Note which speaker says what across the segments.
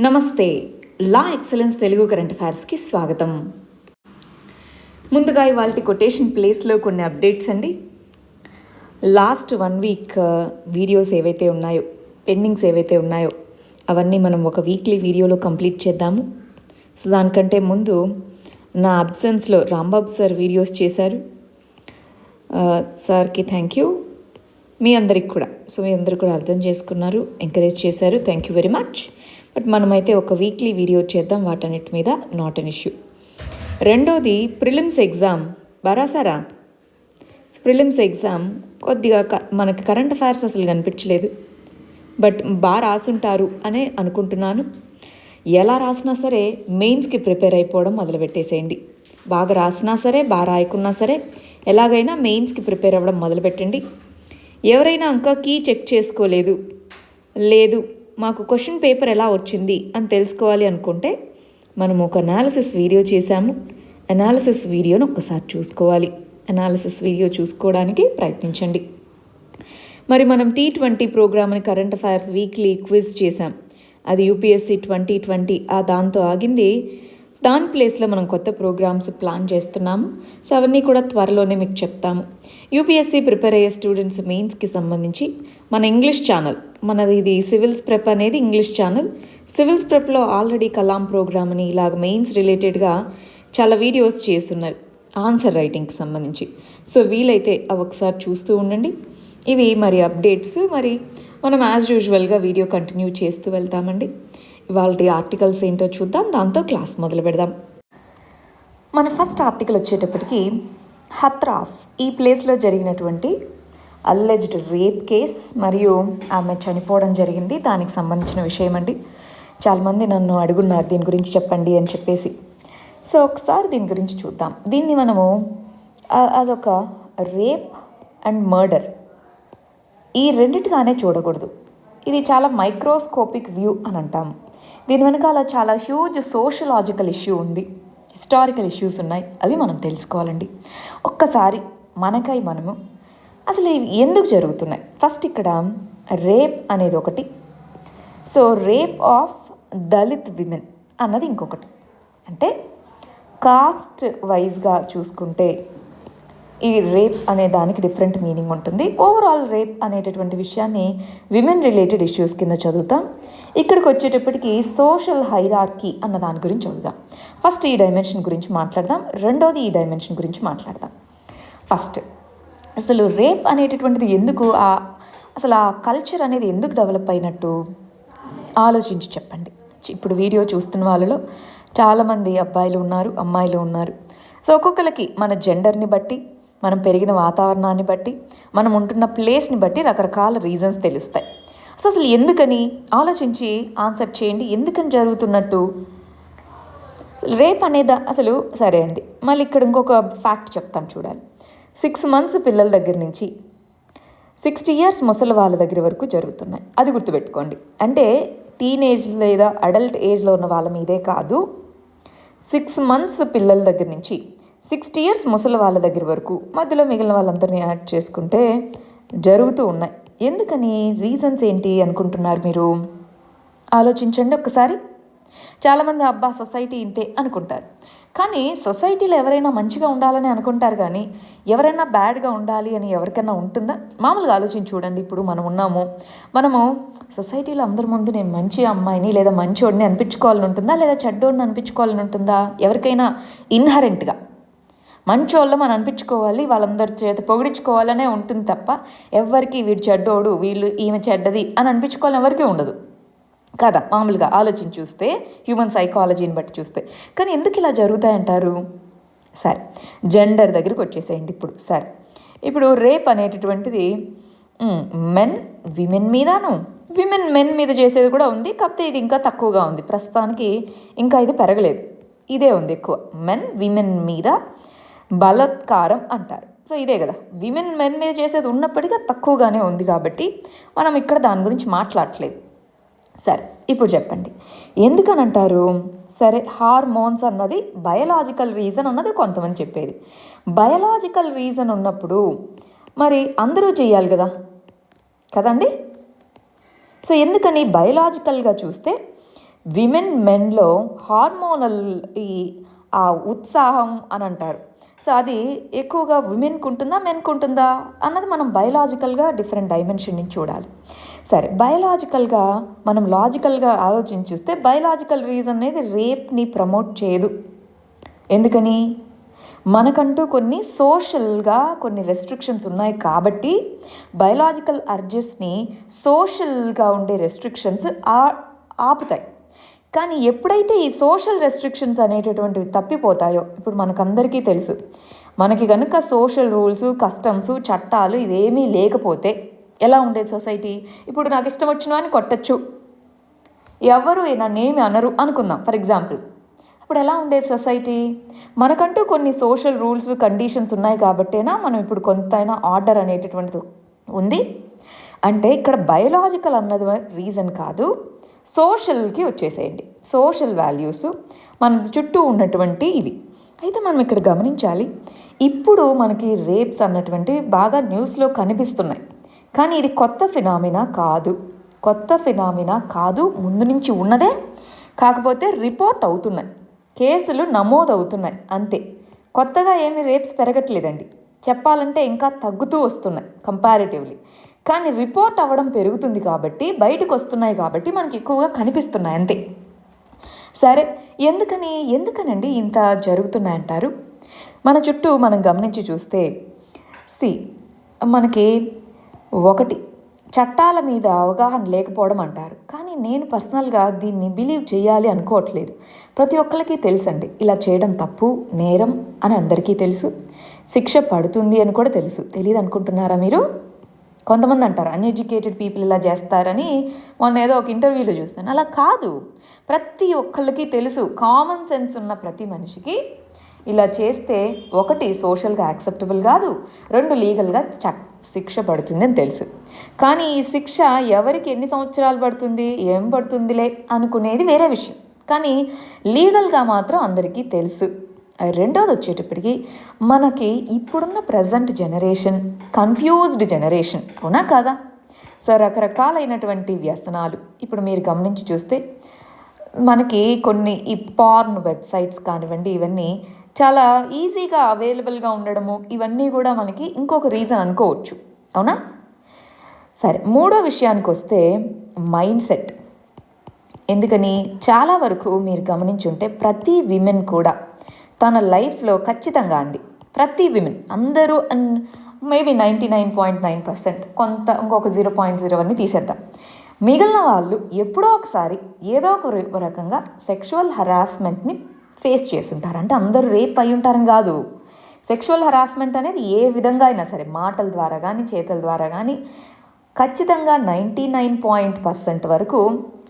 Speaker 1: నమస్తే. లా excellence Telugu current అఫైర్స్కి స్వాగతం. ముందుగా ఇవాల్టి కొటేషన్ ప్లేస్లో కొన్ని అప్డేట్స్ అండి. లాస్ట్ 1 వీక్ వీడియోస్ ఏవైతే ఉన్నాయో, పెండింగ్స్ ఏవైతే ఉన్నాయో అవన్నీ మనం ఒక వీక్లీ వీడియోలో కంప్లీట్ చేద్దాము. సో దానికంటే ముందు నా అబ్సెన్స్లో రాంబాబు సార్ వీడియోస్ చేశారు. సార్కి థ్యాంక్ యూ. మీ అందరికి కూడా మీ అందరూ కూడా అర్థం చేసుకున్నారు, ఎంకరేజ్ చేశారు. Thank you very much. But మనమైతే ఒక వీక్లీ వీడియో చేద్దాం వాటన్నిటి మీద, నాట్ అన్ ఇష్యూ. రెండోది ప్రిలిమ్స్ ఎగ్జామ్ రాసారా? ప్రిలిమ్స్ ఎగ్జామ్ కొద్దిగా మనకి కరెంట్ అఫైర్స్ అసలు కనిపించలేదు, బట్ బాగా రాసుంటారు అనే అనుకుంటున్నాను. ఎలా రాసినా సరే మెయిన్స్కి ప్రిపేర్ అయిపోవడం మొదలుపెట్టేసేయండి. బాగా రాసినా సరే, బాగా రాయకున్నా సరే, ఎలాగైనా మెయిన్స్కి ప్రిపేర్ అవ్వడం మొదలుపెట్టండి. ఎవరైనా ఇంకా కీ చెక్ చేసుకోలేదు, లేదు మాకు క్వశ్చన్ పేపర్ ఎలా వచ్చింది అని తెలుసుకోవాలి అనుకుంటే మనము ఒక అనాలిసిస్ వీడియో చేశాము. అనాలిసిస్ వీడియోను ఒక్కసారి చూసుకోవాలి. అనాలిసిస్ వీడియో చూసుకోవడానికి ప్రయత్నించండి. మరి మనం T20 ప్రోగ్రామ్ని కరెంట్ అఫైర్స్ వీక్లీ క్విజ్ చేశాం. అది UPSC 2020 దాంతో ఆగింది. దాని ప్లేస్లో మనం కొత్త ప్రోగ్రామ్స్ ప్లాన్ చేస్తున్నాము. సో అవన్నీ కూడా త్వరలోనే మీకు చెప్తాము. UPSC ప్రిపేర్ అయ్యే స్టూడెంట్స్ మెయిన్స్కి సంబంధించి మన ఇంగ్లీష్ ఛానల్, మనది ఇది సివిల్స్ ప్రెప్ అనేది ఇంగ్లీష్ ఛానల్. సివిల్స్ ప్రెప్లో ఆల్రెడీ కలాం ప్రోగ్రామ్ అని ఇలాగ మెయిన్స్ రిలేటెడ్గా చాలా వీడియోస్ చేస్తున్నారు ఆన్సర్ రైటింగ్కి సంబంధించి. సో వీలైతే అవి ఒకసారి చూస్తూ ఉండండి. ఇవి మరి అప్డేట్స్. మరి మనం యాజ్ యూజువల్గా వీడియో కంటిన్యూ చేస్తూ వెళ్తామండి. ఇవాళ ఆర్టికల్స్ ఏంటో చూద్దాం, దాంతో క్లాస్ మొదలు పెడదాం. మన ఫస్ట్ ఆర్టికల్ వచ్చేటప్పటికి హత్రాస్ ఈ ప్లేస్లో జరిగినటువంటి అల్లెజ్డ్ రేప్ కేస్ మరియు ఆమె చనిపోవడం జరిగింది. దానికి సంబంధించిన విషయం అండి. చాలామంది నన్ను అడుగున్నారు దీని గురించి చెప్పండి అని చెప్పేసి. సో ఒకసారి దీని గురించి చూద్దాం. దీన్ని మనము అదొక రేప్ అండ్ మర్డర్ ఈ రెండిటిగానే చూడకూడదు. ఇది చాలా మైక్రోస్కోపిక్ వ్యూ అని అంటాము. దీని వెనకాల చాలా హ్యూజ్ సోషలాజికల్ ఇష్యూ ఉంది, హిస్టారికల్ ఇష్యూస్ ఉన్నాయి. అవి మనం తెలుసుకోవాలండి. ఒక్కసారి మనకై మనము అసలు ఇవి ఎందుకు జరుగుతున్నాయి. ఫస్ట్ ఇక్కడ రేప్ అనేది ఒకటి. So rape of Dalit women అన్నది ఇంకొకటి. అంటే కాస్ట్ వైజ్గా చూసుకుంటే ఈ రేప్ అనే దానికి డిఫరెంట్ మీనింగ్ ఉంటుంది. ఓవరాల్ రేప్ అనేటటువంటి విషయాన్ని విమెన్ రిలేటెడ్ ఇష్యూస్ కింద చదువుతాం. ఇక్కడికి వచ్చేటప్పటికి సోషల్ హైరార్కీ అన్న దాని గురించి చదువుతాం. ఫస్ట్ ఈ డైమెన్షన్ గురించి మాట్లాడదాం, రెండోది ఈ డైమెన్షన్ గురించి మాట్లాడదాం. ఫస్ట్ అసలు రేప్ అనేటటువంటిది ఎందుకు, అసలు ఆ కల్చర్ అనేది ఎందుకు డెవలప్ అయినట్టు ఆలోచించి చెప్పండి. ఇప్పుడు వీడియో చూస్తున్న వాళ్ళలో చాలామంది అబ్బాయిలు ఉన్నారు, అమ్మాయిలు ఉన్నారు. సో ఒక్కొక్కరికి మన జెండర్ని బట్టి, మనం పెరిగిన వాతావరణాన్ని బట్టి, మనం ఉంటున్న ప్లేస్ని బట్టి రకరకాల రీజన్స్ తెలుస్తాయి. సో అసలు ఎందుకని ఆలోచించి ఆన్సర్ చేయండి. ఎందుకని జరుగుతున్నట్టు రేప్ అనేది అసలు సరే అండి. మళ్ళీ ఇక్కడ ఇంకొక ఫ్యాక్ట్ చెప్తాను చూడాలి. 6 months పిల్లల దగ్గర నుంచి 60 years ముసలి వాళ్ళ దగ్గర వరకు జరుగుతున్నాయి. అది గుర్తుపెట్టుకోండి. అంటే టీనేజ్ లేదా అడల్ట్ ఏజ్లో ఉన్న వాళ్ళ మీదే కాదు, 6 months పిల్లల దగ్గర నుంచి 60 years ముసలి వాళ్ళ దగ్గర వరకు, మధ్యలో మిగిలిన వాళ్ళందరినీ యాడ్ చేసుకుంటే జరుగుతూ ఉన్నాయి. ఎందుకని, రీజన్స్ ఏంటి అనుకుంటున్నారు మీరు? ఆలోచించండి ఒకసారి. చాలామంది అబ్బా సొసైటీ ఇంతే అనుకుంటారు. కానీ సొసైటీలో ఎవరైనా మంచిగా ఉండాలని అనుకుంటారు, కానీ ఎవరైనా బ్యాడ్గా ఉండాలి అని ఎవరికైనా ఉంటుందా? మామూలుగా ఆలోచించి చూడండి. ఇప్పుడు మనము సొసైటీలో అందరి ముందు నేను మంచి అమ్మాయిని లేదా మంచోడిని అనిపించుకోవాలని ఉంటుందా, లేదా చెడ్డోడిని అనిపించుకోవాలని ఉంటుందా? ఎవరికైనా ఇన్హరెంట్గా మంచోళ్ళ మనం అనిపించుకోవాలి, వాళ్ళందరి చేత పొగిడించుకోవాలనే ఉంటుంది తప్ప ఎవరికి వీడు చెడ్డోడు, ఈమె చెడ్డది అని అనిపించుకోవాలని ఎవరికీ ఉండదు కదా. మామూలుగా ఆలోచించి చూస్తే, హ్యూమన్ సైకాలజీని బట్టి చూస్తే. కానీ ఎందుకు ఇలా జరుగుతాయంటారు? సరే జెండర్ దగ్గరికి వచ్చేసేయండి ఇప్పుడు. సరే ఇప్పుడు రేప్ అనేటటువంటిది మెన్ విమెన్ మీదను, విమెన్ మెన్ మీద చేసేది కూడా ఉంది. కాకపోతే ఇది ఇంకా తక్కువగా ఉంది ప్రస్తుతానికి, ఇంకా ఇది పెరగలేదు. ఇదే ఉంది ఎక్కువ. మెన్ విమెన్ మీద బలాత్కారం అంటారు. సో ఇదే కదా, విమెన్ మెన్ మీద చేసేది ఉన్నప్పటికీ తక్కువగానే ఉంది కాబట్టి మనం ఇక్కడ దాని గురించి మాట్లాడట్లేదు. సరే ఇప్పుడు చెప్పండి ఎందుకని అంటారు? సరే హార్మోన్స్ అన్నది బయలాజికల్ రీజన్ అన్నది కొంతమంది చెప్పేది. బయలాజికల్ రీజన్ ఉన్నప్పుడు మరి అందరూ చేయాలి కదండి. సో ఎందుకని బయలాజికల్గా చూస్తే విమెన్ మెన్లో హార్మోనల్ ఆ ఉత్సాహం అని అంటారు. సో అది ఎక్కువగా విమెన్కి ఉంటుందా మెన్కి ఉంటుందా అన్నది మనం బయలాజికల్గా డిఫరెంట్ డైమెన్షన్ నుంచి చూడాలి. సరే, బయలాజికల్గా మనం లాజికల్గా ఆలోచించి చూస్తే బయలాజికల్ రీజన్ అనేది రేప్ని ప్రమోట్ చేయదు. ఎందుకని? మనకంటూ కొన్ని సోషల్గా కొన్ని రెస్ట్రిక్షన్స్ ఉన్నాయి కాబట్టి బయలాజికల్ అర్జెస్ని సోషల్గా ఉండే రెస్ట్రిక్షన్స్ ఆపుతాయి. కానీ ఎప్పుడైతే ఈ సోషల్ రెస్ట్రిక్షన్స్ అనేటటువంటివి తప్పిపోతాయో, ఇప్పుడు మనకందరికీ తెలుసు, మనకి కనుక సోషల్ రూల్స్, కస్టమ్స్, చట్టాలు ఇవేమీ లేకపోతే ఎలా ఉండేది సొసైటీ? ఇప్పుడు నాకు ఇష్టం వచ్చిన అని కొట్టచ్చు, ఎవరు నన్నేమి అనరు అనుకుందాం ఫర్ ఎగ్జాంపుల్. ఇప్పుడు ఎలా ఉండేది సొసైటీ? మనకంటూ కొన్ని సోషల్ రూల్స్, కండిషన్స్ ఉన్నాయి కాబట్టేనా మనం ఇప్పుడు కొంతైనా ఆర్డర్ అనేటటువంటిది ఉంది. అంటే ఇక్కడ బయలాజికల్ అన్నది రీజన్ కాదు, సోషల్కి వచ్చేసేయండి. సోషల్ వాల్యూస్ మన చుట్టూ ఉన్నటువంటి ఇవి. అయితే మనం ఇక్కడ గమనించాలి, ఇప్పుడు మనకి రేప్స్ అన్నటువంటివి బాగా న్యూస్లో కనిపిస్తున్నాయి. కానీ ఇది కొత్త ఫినామినా కాదు, ముందు నుంచి ఉన్నదే. కాకపోతే రిపోర్ట్ అవుతున్నాయి, కేసులు నమోదవుతున్నాయి అంతే. కొత్తగా ఏమీ రేప్స్ పెరగట్లేదండి, చెప్పాలంటే ఇంకా తగ్గుతూ వస్తున్నాయి కంపారిటివ్లీ. కానీ రిపోర్ట్ అవ్వడం పెరుగుతుంది కాబట్టి, బయటకు వస్తున్నాయి కాబట్టి మనకి ఎక్కువగా కనిపిస్తున్నాయి అంతే. సరే, ఎందుకనండి ఇంత జరుగుతున్నాయంటారు? మన చుట్టూ మనం గమనించి చూస్తే మనకి ఒకటి చట్టాల మీద అవగాహన లేకపోవడం అంటారు. కానీ నేను పర్సనల్గా దీన్ని బిలీవ్ చేయాలి అనుకోవట్లేదు. ప్రతి ఒక్కరికి తెలుసండి, ఇలా చేయడం తప్పు, నేరం అని అందరికీ తెలుసు. శిక్ష పడుతుంది అని కూడా తెలుసు. తెలియదు అనుకుంటున్నారా మీరు? కొంతమంది అంటారు అన్ఎడ్యుకేటెడ్ పీపుల్ ఇలా చేస్తారని. మొన్న ఏదో ఒక ఇంటర్వ్యూలో చూస్తాను. అలా కాదు, ప్రతి ఒక్కళ్ళకి తెలుసు. కామన్ సెన్స్ ఉన్న ప్రతి మనిషికి ఇలా చేస్తే ఒకటి సోషల్గా యాక్సెప్టబుల్ కాదు, రెండు లీగల్గా శిక్ష పడుతుంది అని తెలుసు. కానీ ఈ శిక్ష ఎవరికి ఎన్ని సంవత్సరాలు పడుతుంది, ఏం పడుతుందిలే అనుకునేది వేరే విషయం. కానీ లీగల్గా మాత్రం అందరికీ తెలుసు. రెండోది వచ్చేటప్పటికి మనకి ఇప్పుడున్న ప్రజెంట్ జనరేషన్ కన్ఫ్యూజ్డ్ జనరేషన్, అవునా కాదా? సో రకరకాలైనటువంటి వ్యసనాలు ఇప్పుడు మీరు గమనించి చూస్తే మనకి కొన్ని ఈ పార్న్ వెబ్సైట్స్ కానివ్వండి, ఇవన్నీ చాలా ఈజీగా అవైలబుల్గా ఉండడము, ఇవన్నీ కూడా మనకి ఇంకొక రీజన్ అనుకోవచ్చు, అవునా? సరే, మూడో విషయానికి వస్తే మైండ్ సెట్. ఎందుకని? చాలా వరకు మీరు గమనించుంటే ప్రతి విమెన్ కూడా తన లైఫ్లో ఖచ్చితంగా ప్రతి విమెన్ అందరూ మేబీ 99.9%, కొంత ఇంకొక 0.01 తీసేద్దాం, మిగిలిన వాళ్ళు ఎప్పుడో ఒకసారి ఏదో ఒక రకంగా సెక్షువల్ హరాస్మెంట్ని ఫేస్ చేస్తుంటారు. అంటే అందరూ రేప్ అయి ఉంటారని కాదు. సెక్షువల్ హరాస్మెంట్ అనేది ఏ విధంగా అయినా సరే, మాటల ద్వారా కానీ చేతుల ద్వారా కానీ ఖచ్చితంగా 99% వరకు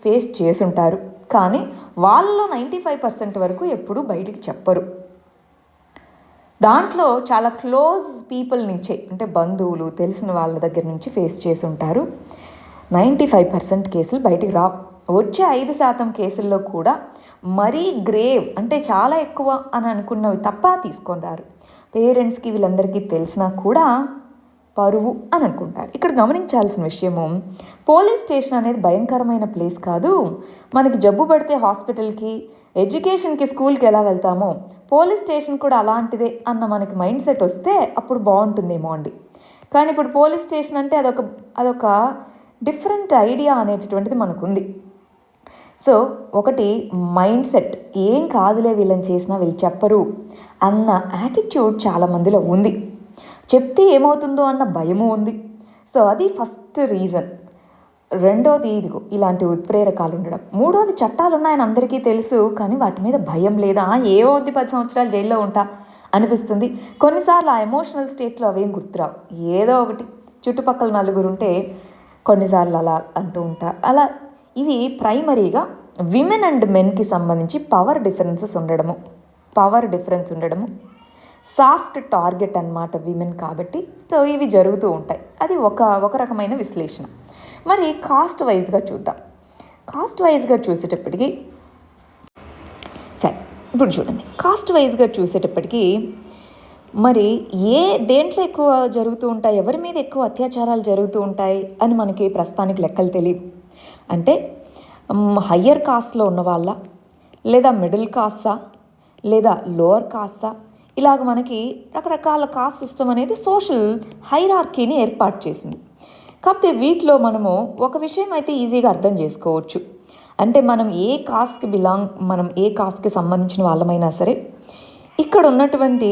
Speaker 1: ఫేస్ చేసుంటారు. కానీ వాళ్ళలో 95% వరకు ఎప్పుడూ బయటికి చెప్పరు. దాంట్లో చాలా క్లోజ్ పీపుల్ నుంచే, అంటే బంధువులు, తెలిసిన వాళ్ళ దగ్గర నుంచి ఫేస్ చేసి ఉంటారు. 95% కేసులు బయటికి రావు. వచ్చే 5% కేసుల్లో కూడా మరీ గ్రేవ్, అంటే చాలా ఎక్కువ అని అనుకున్నవి తప్ప తీసుకొని రారు. పేరెంట్స్కి వీళ్ళందరికీ తెలిసినా కూడా పరువు అని అనుకుంటారు. ఇక్కడ గమనించాల్సిన విషయము, పోలీస్ స్టేషన్ అనేది భయంకరమైన ప్లేస్ కాదు. మనకి జబ్బు పడితే హాస్పిటల్కి, ఎడ్యుకేషన్కి, స్కూల్కి ఎలా వెళ్తామో పోలీస్ స్టేషన్ కూడా అలాంటిదే అన్న మనకి మైండ్ సెట్ వస్తే అప్పుడు బాగుంటుందేమో అండి. కానీ ఇప్పుడు పోలీస్ స్టేషన్ అంటే అదొక డిఫరెంట్ ఐడియా అనేటటువంటిది మనకు ఉంది. సో ఒకటి మైండ్ సెట్, ఏం కాదులే వీళ్ళని చేసినా వీళ్ళు చెప్పరు అన్న యాటిట్యూడ్ చాలామందిలో ఉంది. చెప్తే ఏమవుతుందో అన్న భయము ఉంది. సో అది ఫస్ట్ రీజన్. రెండోది ఇదిగో ఇలాంటి ఉత్ప్రేరకాలు ఉండడం. మూడోది చట్టాలు ఉన్నాయని అందరికీ తెలుసు, కానీ వాటి మీద భయం లేదా, ఏమవుద్ది 10 సంవత్సరాలు జైల్లో ఉంటా అనిపిస్తుంది. కొన్నిసార్లు ఆ ఎమోషనల్ స్టేట్లో అవేం గుర్తురావు, ఏదో ఒకటి చుట్టుపక్కల నలుగురు ఉంటే కొన్నిసార్లు అలా అంటూ ఉంటా. అలా ఇవి ప్రైమరీగా విమెన్ అండ్ మెన్కి సంబంధించి పవర్ డిఫరెన్స్ ఉండడము, సాఫ్ట్ టార్గెట్ అన్నమాట విమెన్ కాబట్టి. సో ఇవి జరుగుతూ ఉంటాయి. అది ఒక రకమైన విశ్లేషణ. మరి కాస్ట్ వైజ్గా చూద్దాం. కాస్ట్ వైజ్గా చూసేటప్పటికి సరే, ఇప్పుడు చూడండి, కాస్ట్ వైజ్గా చూసేటప్పటికి మరి దేంట్లో ఎక్కువ జరుగుతూ ఉంటాయి, ఎవరి మీద ఎక్కువ అత్యాచారాలు జరుగుతూ ఉంటాయి అని మనకి ప్రస్తుతానికి లెక్కలు తెలియవు. అంటే హయ్యర్ కాస్ట్లో ఉన్న వాళ్ళ, లేదా మిడిల్ కాస్టా, లేదా లోవర్ కాస్టా, ఇలాగ మనకి రకరకాల కాస్ట్ సిస్టమ్ అనేది సోషల్ హైరార్కీని ఏర్పాటు చేసింది. కాకపోతే వీటిలో మనము ఒక విషయం అయితే ఈజీగా అర్థం చేసుకోవచ్చు. అంటే మనం ఏ కాస్ట్కి సంబంధించిన వాళ్ళమైనా సరే, ఇక్కడ ఉన్నటువంటి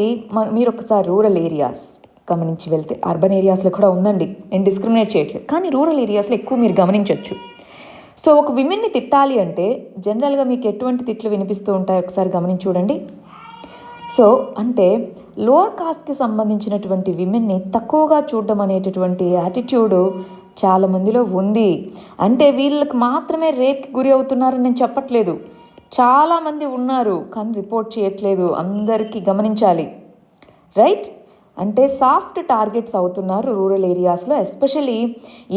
Speaker 1: మీరు ఒకసారి రూరల్ ఏరియాస్ గమనించి వెళ్తే, అర్బన్ ఏరియాస్లో కూడా ఉందండి, నేను డిస్క్రిమినేట్ చేయట్లేదు, కానీ రూరల్ ఏరియాస్లో ఎక్కువ మీరు గమనించవచ్చు. సో ఒక విమెన్ని తిట్టాలి అంటే జనరల్గా మీకు ఎటువంటి తిట్లు వినిపిస్తూ ఉంటాయి ఒకసారి గమనించి చూడండి. సో అంటే లోవర్ కాస్ట్కి సంబంధించినటువంటి విమెన్ని తక్కువగా చూడడం అనేటటువంటి యాటిట్యూడ్ చాలామందిలో ఉంది. అంటే వీళ్ళకి మాత్రమే రేప్కి గురి అవుతున్నారని నేను చెప్పట్లేదు, చాలామంది ఉన్నారు కానీ రిపోర్ట్ చేయట్లేదు, అందరికీ గమనించాలి, రైట్? అంటే సాఫ్ట్ టార్గెట్స్ అవుతున్నారు రూరల్ ఏరియాస్లో, ఎస్పెషల్లీ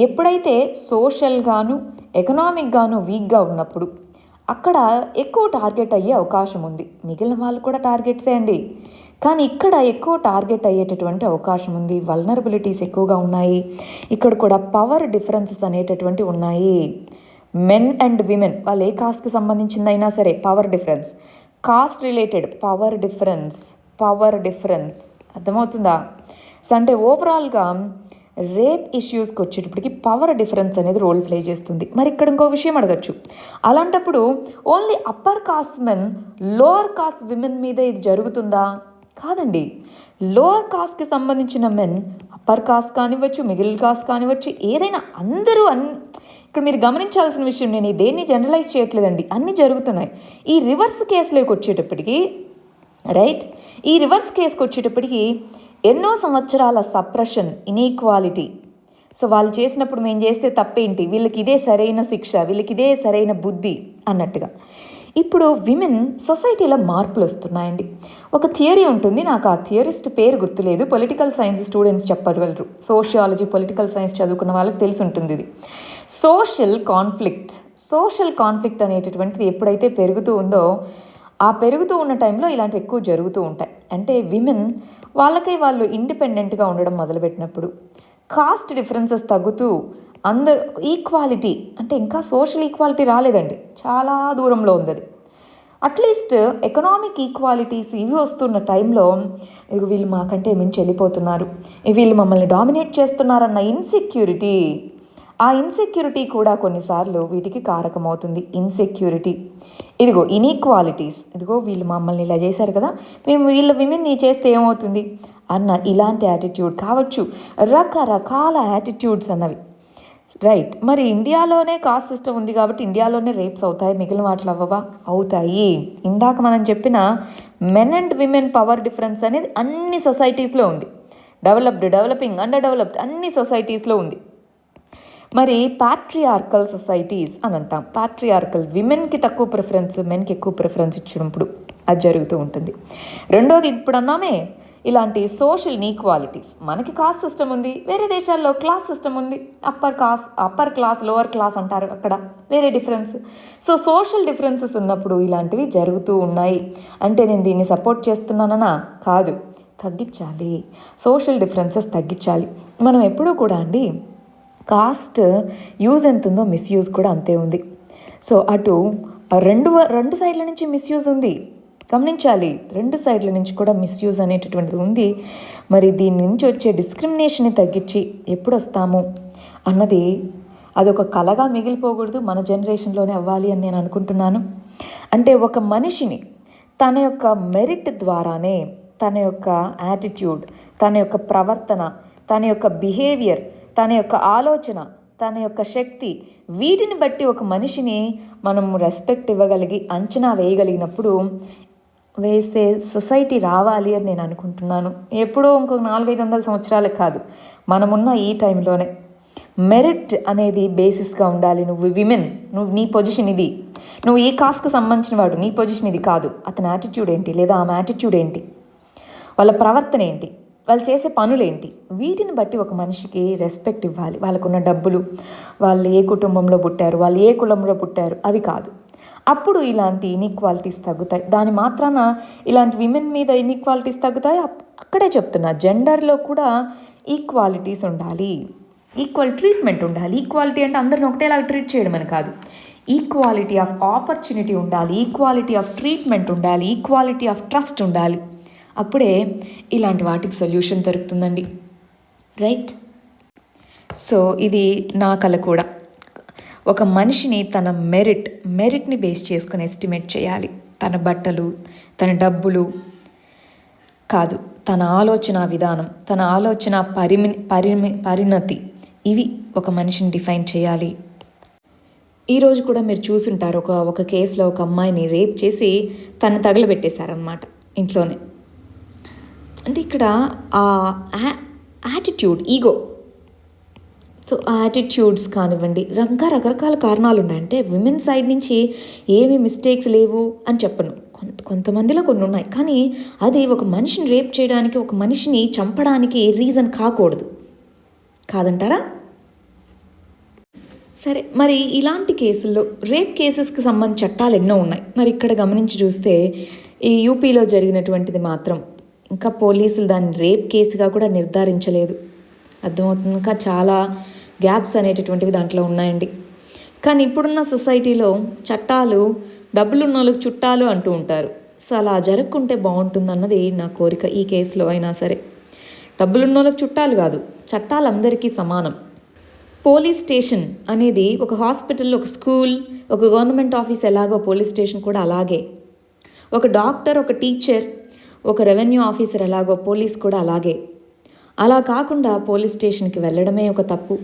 Speaker 1: ఎప్పుడైతే సోషల్గాను ఎకనామిక్గాను వీక్గా ఉన్నప్పుడు అక్కడ ఎక్కువ టార్గెట్ అయ్యే అవకాశం ఉంది. మిగిలిన వాళ్ళు కూడా టార్గెట్సే అండి, కానీ ఇక్కడ ఎక్కువ టార్గెట్ అయ్యేటటువంటి అవకాశం ఉంది. వల్నరబిలిటీస్ ఎక్కువగా ఉన్నాయి. ఇక్కడ కూడా పవర్ డిఫరెన్సెస్ అనేటటువంటి ఉన్నాయి. మెన్ అండ్ విమెన్, వాళ్ళు ఏ కాస్ట్కి సంబంధించిందైనా సరే, power difference, caste related power difference అర్థమవుతుందా? సో అంటే ఓవరాల్గా రేప్ ఇష్యూస్కి వచ్చేటప్పటికి పవర్ డిఫరెన్స్ అనేది రోల్ ప్లే చేస్తుంది. మరి ఇక్కడ ఇంకో విషయం అడగచ్చు, అలాంటప్పుడు only upper caste men lower caste women మీద ఇది జరుగుతుందా? కాదండి. లోవర్ కాస్ట్కి సంబంధించిన మెన్ అప్పర్ కాస్ట్ కానివ్వచ్చు, మిడిల్ కాస్ట్ కానివ్వచ్చు, ఏదైనా అందరూ ఇక్కడ మీరు గమనించాల్సిన విషయం, నేను దేన్ని జనరలైజ్ చేయట్లేదండి, అన్నీ జరుగుతున్నాయి. ఈ రివర్స్ కేసులోకి వచ్చేటప్పటికి, రైట్, ఈ రివర్స్ కేసుకి వచ్చేటప్పటికి ఎన్నో సంవత్సరాల సప్రెషన్, ఇన్ఈక్వాలిటీ. సో వాళ్ళు చేసినప్పుడు మేము చేస్తే తప్పేంటి, వీళ్ళకి ఇదే సరైన శిక్ష, వీళ్ళకి ఇదే సరైన బుద్ధి అన్నట్టుగా. ఇప్పుడు విమెన్ సొసైటీలో మార్పులు వస్తున్నాయండి. ఒక థియరీ ఉంటుంది, నాకు ఆ థియరిస్ట్ పేరు గుర్తులేదు, పొలిటికల్ సైన్స్ స్టూడెంట్స్ చెప్పగలరు, సోషియాలజీ పొలిటికల్ సైన్స్ చదువుకున్న వాళ్ళకి తెలిసి ఉంటుంది. ఇది సోషల్ కాన్ఫ్లిక్ట్ అనేటటువంటిది ఎప్పుడైతే పెరుగుతూ ఉందో, ఆ పెరుగుతూ ఉన్న టైంలో ఇలాంటివి ఎక్కువ జరుగుతూ ఉంటాయి. అంటే విమెన్ వాళ్ళు ఇండిపెండెంట్గా ఉండడం మొదలుపెట్టినప్పుడు, కాస్ట్ డిఫరెన్సెస్ తగ్గుతూ అందరు ఈక్వాలిటీ, అంటే ఇంకా సోషల్ ఈక్వాలిటీ రాలేదండి, చాలా దూరంలో ఉంది అది. అట్లీస్ట్ ఎకనామిక్ ఈక్వాలిటీస్ ఇవి వస్తున్న టైంలో వీళ్ళు మాకంటే మించి వెళ్ళిపోతున్నారు, వీళ్ళు మమ్మల్ని డామినేట్ చేస్తున్నారన్న ఇన్సెక్యూరిటీ, ఆ ఇన్సెక్యూరిటీ కూడా కొన్నిసార్లు వీటికి కారకమవుతుంది. ఇన్సెక్యూరిటీ, ఇదిగో ఇన్ఈక్వాలిటీస్, ఇదిగో వీళ్ళు మమ్మల్ని ఇలా చేశారు కదా, మేము విమెన్ని చేస్తే ఏమవుతుంది అన్న ఇలాంటి యాటిట్యూడ్ కావచ్చు, రకరకాల యాటిట్యూడ్స్ అన్నవి, రైట్. మరి ఇండియాలోనే కాస్ట్ సిస్టమ్ ఉంది కాబట్టి ఇండియాలోనే రేప్స్ అవుతాయి, మిగిలిన వాటిలో అవ్వవా? అవుతాయి. ఇందాక మనం చెప్పిన men and women power difference అనేది అన్ని సొసైటీస్లో ఉంది, డెవలపింగ్, అండర్ డెవలప్డ్ అన్ని సొసైటీస్లో ఉంది. మరి ప్యాట్రియార్కల్ సొసైటీస్ అని అంటాం. ప్యాట్రియార్కల్, విమెన్కి తక్కువ ప్రిఫరెన్స్, మెన్కి ఎక్కువ ప్రిఫరెన్స్ ఇచ్చినప్పుడు అది జరుగుతూ ఉంటుంది. రెండోది ఇప్పుడు అన్నామే, ఇలాంటి సోషల్ ఈక్వాలిటీస్. మనకి కాస్ట్ సిస్టమ్ ఉంది, వేరే దేశాల్లో క్లాస్ సిస్టమ్ ఉంది, అప్పర్ క్లాస్ లోవర్ క్లాస్ అంటారు, అక్కడ వేరే డిఫరెన్స్. సో సోషల్ డిఫరెన్సెస్ ఉన్నప్పుడు ఇలాంటివి జరుగుతూ ఉన్నాయి. అంటే నేను దీన్ని సపోర్ట్ చేస్తున్నానన్నా కాదు, తగ్గించాలి, సోషల్ డిఫరెన్సెస్ తగ్గించాలి. మనం ఎప్పుడూ కూడా అండి, కాస్ట్ యూజ్ ఎంత ఉందో మిస్యూజ్ కూడా అంతే ఉంది. సో అటు రెండు సైడ్ల నుంచి మిస్యూజ్ ఉంది, గమనించాలి, రెండు సైడ్ల నుంచి కూడా మిస్యూజ్ అనేటటువంటిది ఉంది. మరి దీని నుంచి వచ్చే డిస్క్రిమినేషన్ని తగ్గించి ఎప్పుడు వస్తాము అన్నది అదొక కళగా మిగిలిపోకూడదు, మన జనరేషన్లోనే అవ్వాలి అని నేను అనుకుంటున్నాను. అంటే ఒక మనిషిని తన యొక్క మెరిట్ ద్వారానే, తన యొక్క యాటిట్యూడ్, తన యొక్క ప్రవర్తన, తన యొక్క బిహేవియర్, తన యొక్క ఆలోచన, తన యొక్క శక్తి, వీటిని బట్టి ఒక మనిషిని మనం రెస్పెక్ట్ ఇవ్వగలిగి అంచనా వేయగలిగినప్పుడు వేసే సొసైటీ రావాలి అని నేను అనుకుంటున్నాను. ఎప్పుడో ఇంకొక 400-500 సంవత్సరాలకు కాదు, మనమున్న ఈ టైంలోనే. మెరిట్ అనేది బేసిస్గా ఉండాలి. నువ్వు విమెన్, నీ పొజిషన్ ఇది, నువ్వు ఈ కాస్ట్కి సంబంధించిన వాడు, నీ పొజిషన్ ఇది కాదు, అతని యాటిట్యూడ్ ఏంటి, లేదా ఆమె యాటిట్యూడ్ ఏంటి, వాళ్ళ ప్రవర్తన ఏంటి, వాళ్ళు చేసే పనులేంటి, వీటిని బట్టి ఒక మనిషికి రెస్పెక్ట్ ఇవ్వాలి. వాళ్ళకున్న డబ్బులు, వాళ్ళు ఏ కుటుంబంలో పుట్టారు, వాళ్ళు ఏ కులంలో పుట్టారు, అవి కాదు. అప్పుడు ఇలాంటి ఇన్ఈక్వాలిటీస్ తగ్గుతాయి. దాని మాత్రాన ఇలాంటి విమెన్ మీద ఇన్ఈక్వాలిటీస్ తగ్గుతాయి. అక్కడే చెప్తున్నా, జెండర్లో కూడా ఈక్వాలిటీస్ ఉండాలి, ఈక్వల్ ట్రీట్మెంట్ ఉండాలి. ఈక్వాలిటీ అంటే అందరిని ఒకటేలాగా ట్రీట్ చేయడం అని కాదు, ఈక్వాలిటీ ఆఫ్ ఆపర్చునిటీ ఉండాలి, ఈక్వాలిటీ ఆఫ్ ట్రీట్మెంట్ ఉండాలి, ఈక్వాలిటీ ఆఫ్ ట్రస్ట్ ఉండాలి. అప్పుడే ఇలాంటి వాటికి సొల్యూషన్ దొరుకుతుందండి. రైట్? సో ఇది నా కల కూడా. ఒక మనిషిని తన మెరిట్ని బేస్ చేసుకుని ఎస్టిమేట్ చేయాలి. తన బట్టలు, తన డబ్బులు కాదు, తన ఆలోచన విధానం, తన ఆలోచన పరిణతి, ఇవి ఒక మనిషిని డిఫైన్ చేయాలి. ఈరోజు కూడా మీరు చూసుంటారు, ఒక కేసులో ఒక అమ్మాయిని రేప్ చేసి తను తగలబెట్టేశారనమాట ఇంట్లోనే. అంటే ఇక్కడ ఆ యాటిట్యూడ్, ఈగో. సో ఆ యాటిట్యూడ్స్ కానివ్వండి, రకరకాల కారణాలు ఉన్నాయి. అంటే విమెన్ సైడ్ నుంచి ఏమి మిస్టేక్స్ లేవు అని చెప్పను, కొంతమందిలో కొన్ని ఉన్నాయి. కానీ అది ఒక మనిషిని రేప్ చేయడానికి, ఒక మనిషిని చంపడానికి రీజన్ కాకూడదు. కాదంటారా? సరే, మరి ఇలాంటి కేసుల్లో రేప్ కేసెస్కి సంబంధించి చట్టాలు ఎన్నో ఉన్నాయి. మరి ఇక్కడ గమనించి చూస్తే ఈ యూపీలో జరిగినటువంటిది మాత్రం ఇంకా పోలీసులు దాన్ని రేప్ కేసుగా కూడా నిర్ధారించలేదు. అర్థమవుతుంది. ఇంకా చాలా గ్యాప్స్ అనేటటువంటివి దాంట్లో ఉన్నాయండి. కానీ ఇప్పుడున్న సొసైటీలో చట్టాలు డబ్బులున్న వాళ్ళకి చుట్టాలు అంటూ ఉంటారు. సో అలా జరగకుంటే బాగుంటుందన్నది నా కోరిక. ఈ కేసులో అయినా సరే డబ్బులున్న వాళ్ళకి చుట్టాలు కాదు, చట్టాలు అందరికీ సమానం. పోలీస్ స్టేషన్ అనేది ఒక హాస్పిటల్, ఒక స్కూల్, ఒక గవర్నమెంట్ ఆఫీస్ ఎలాగో పోలీస్ స్టేషన్ కూడా అలాగే. ఒక డాక్టర్, ఒక టీచర్, ఒక రెవెన్యూ ఆఫీసర్ ఎలాగో పోలీస్ కూడా అలాగే. అలా కాకుండా పోలీస్ స్టేషన్కి వెళ్ళడమే ఒక తప్పు.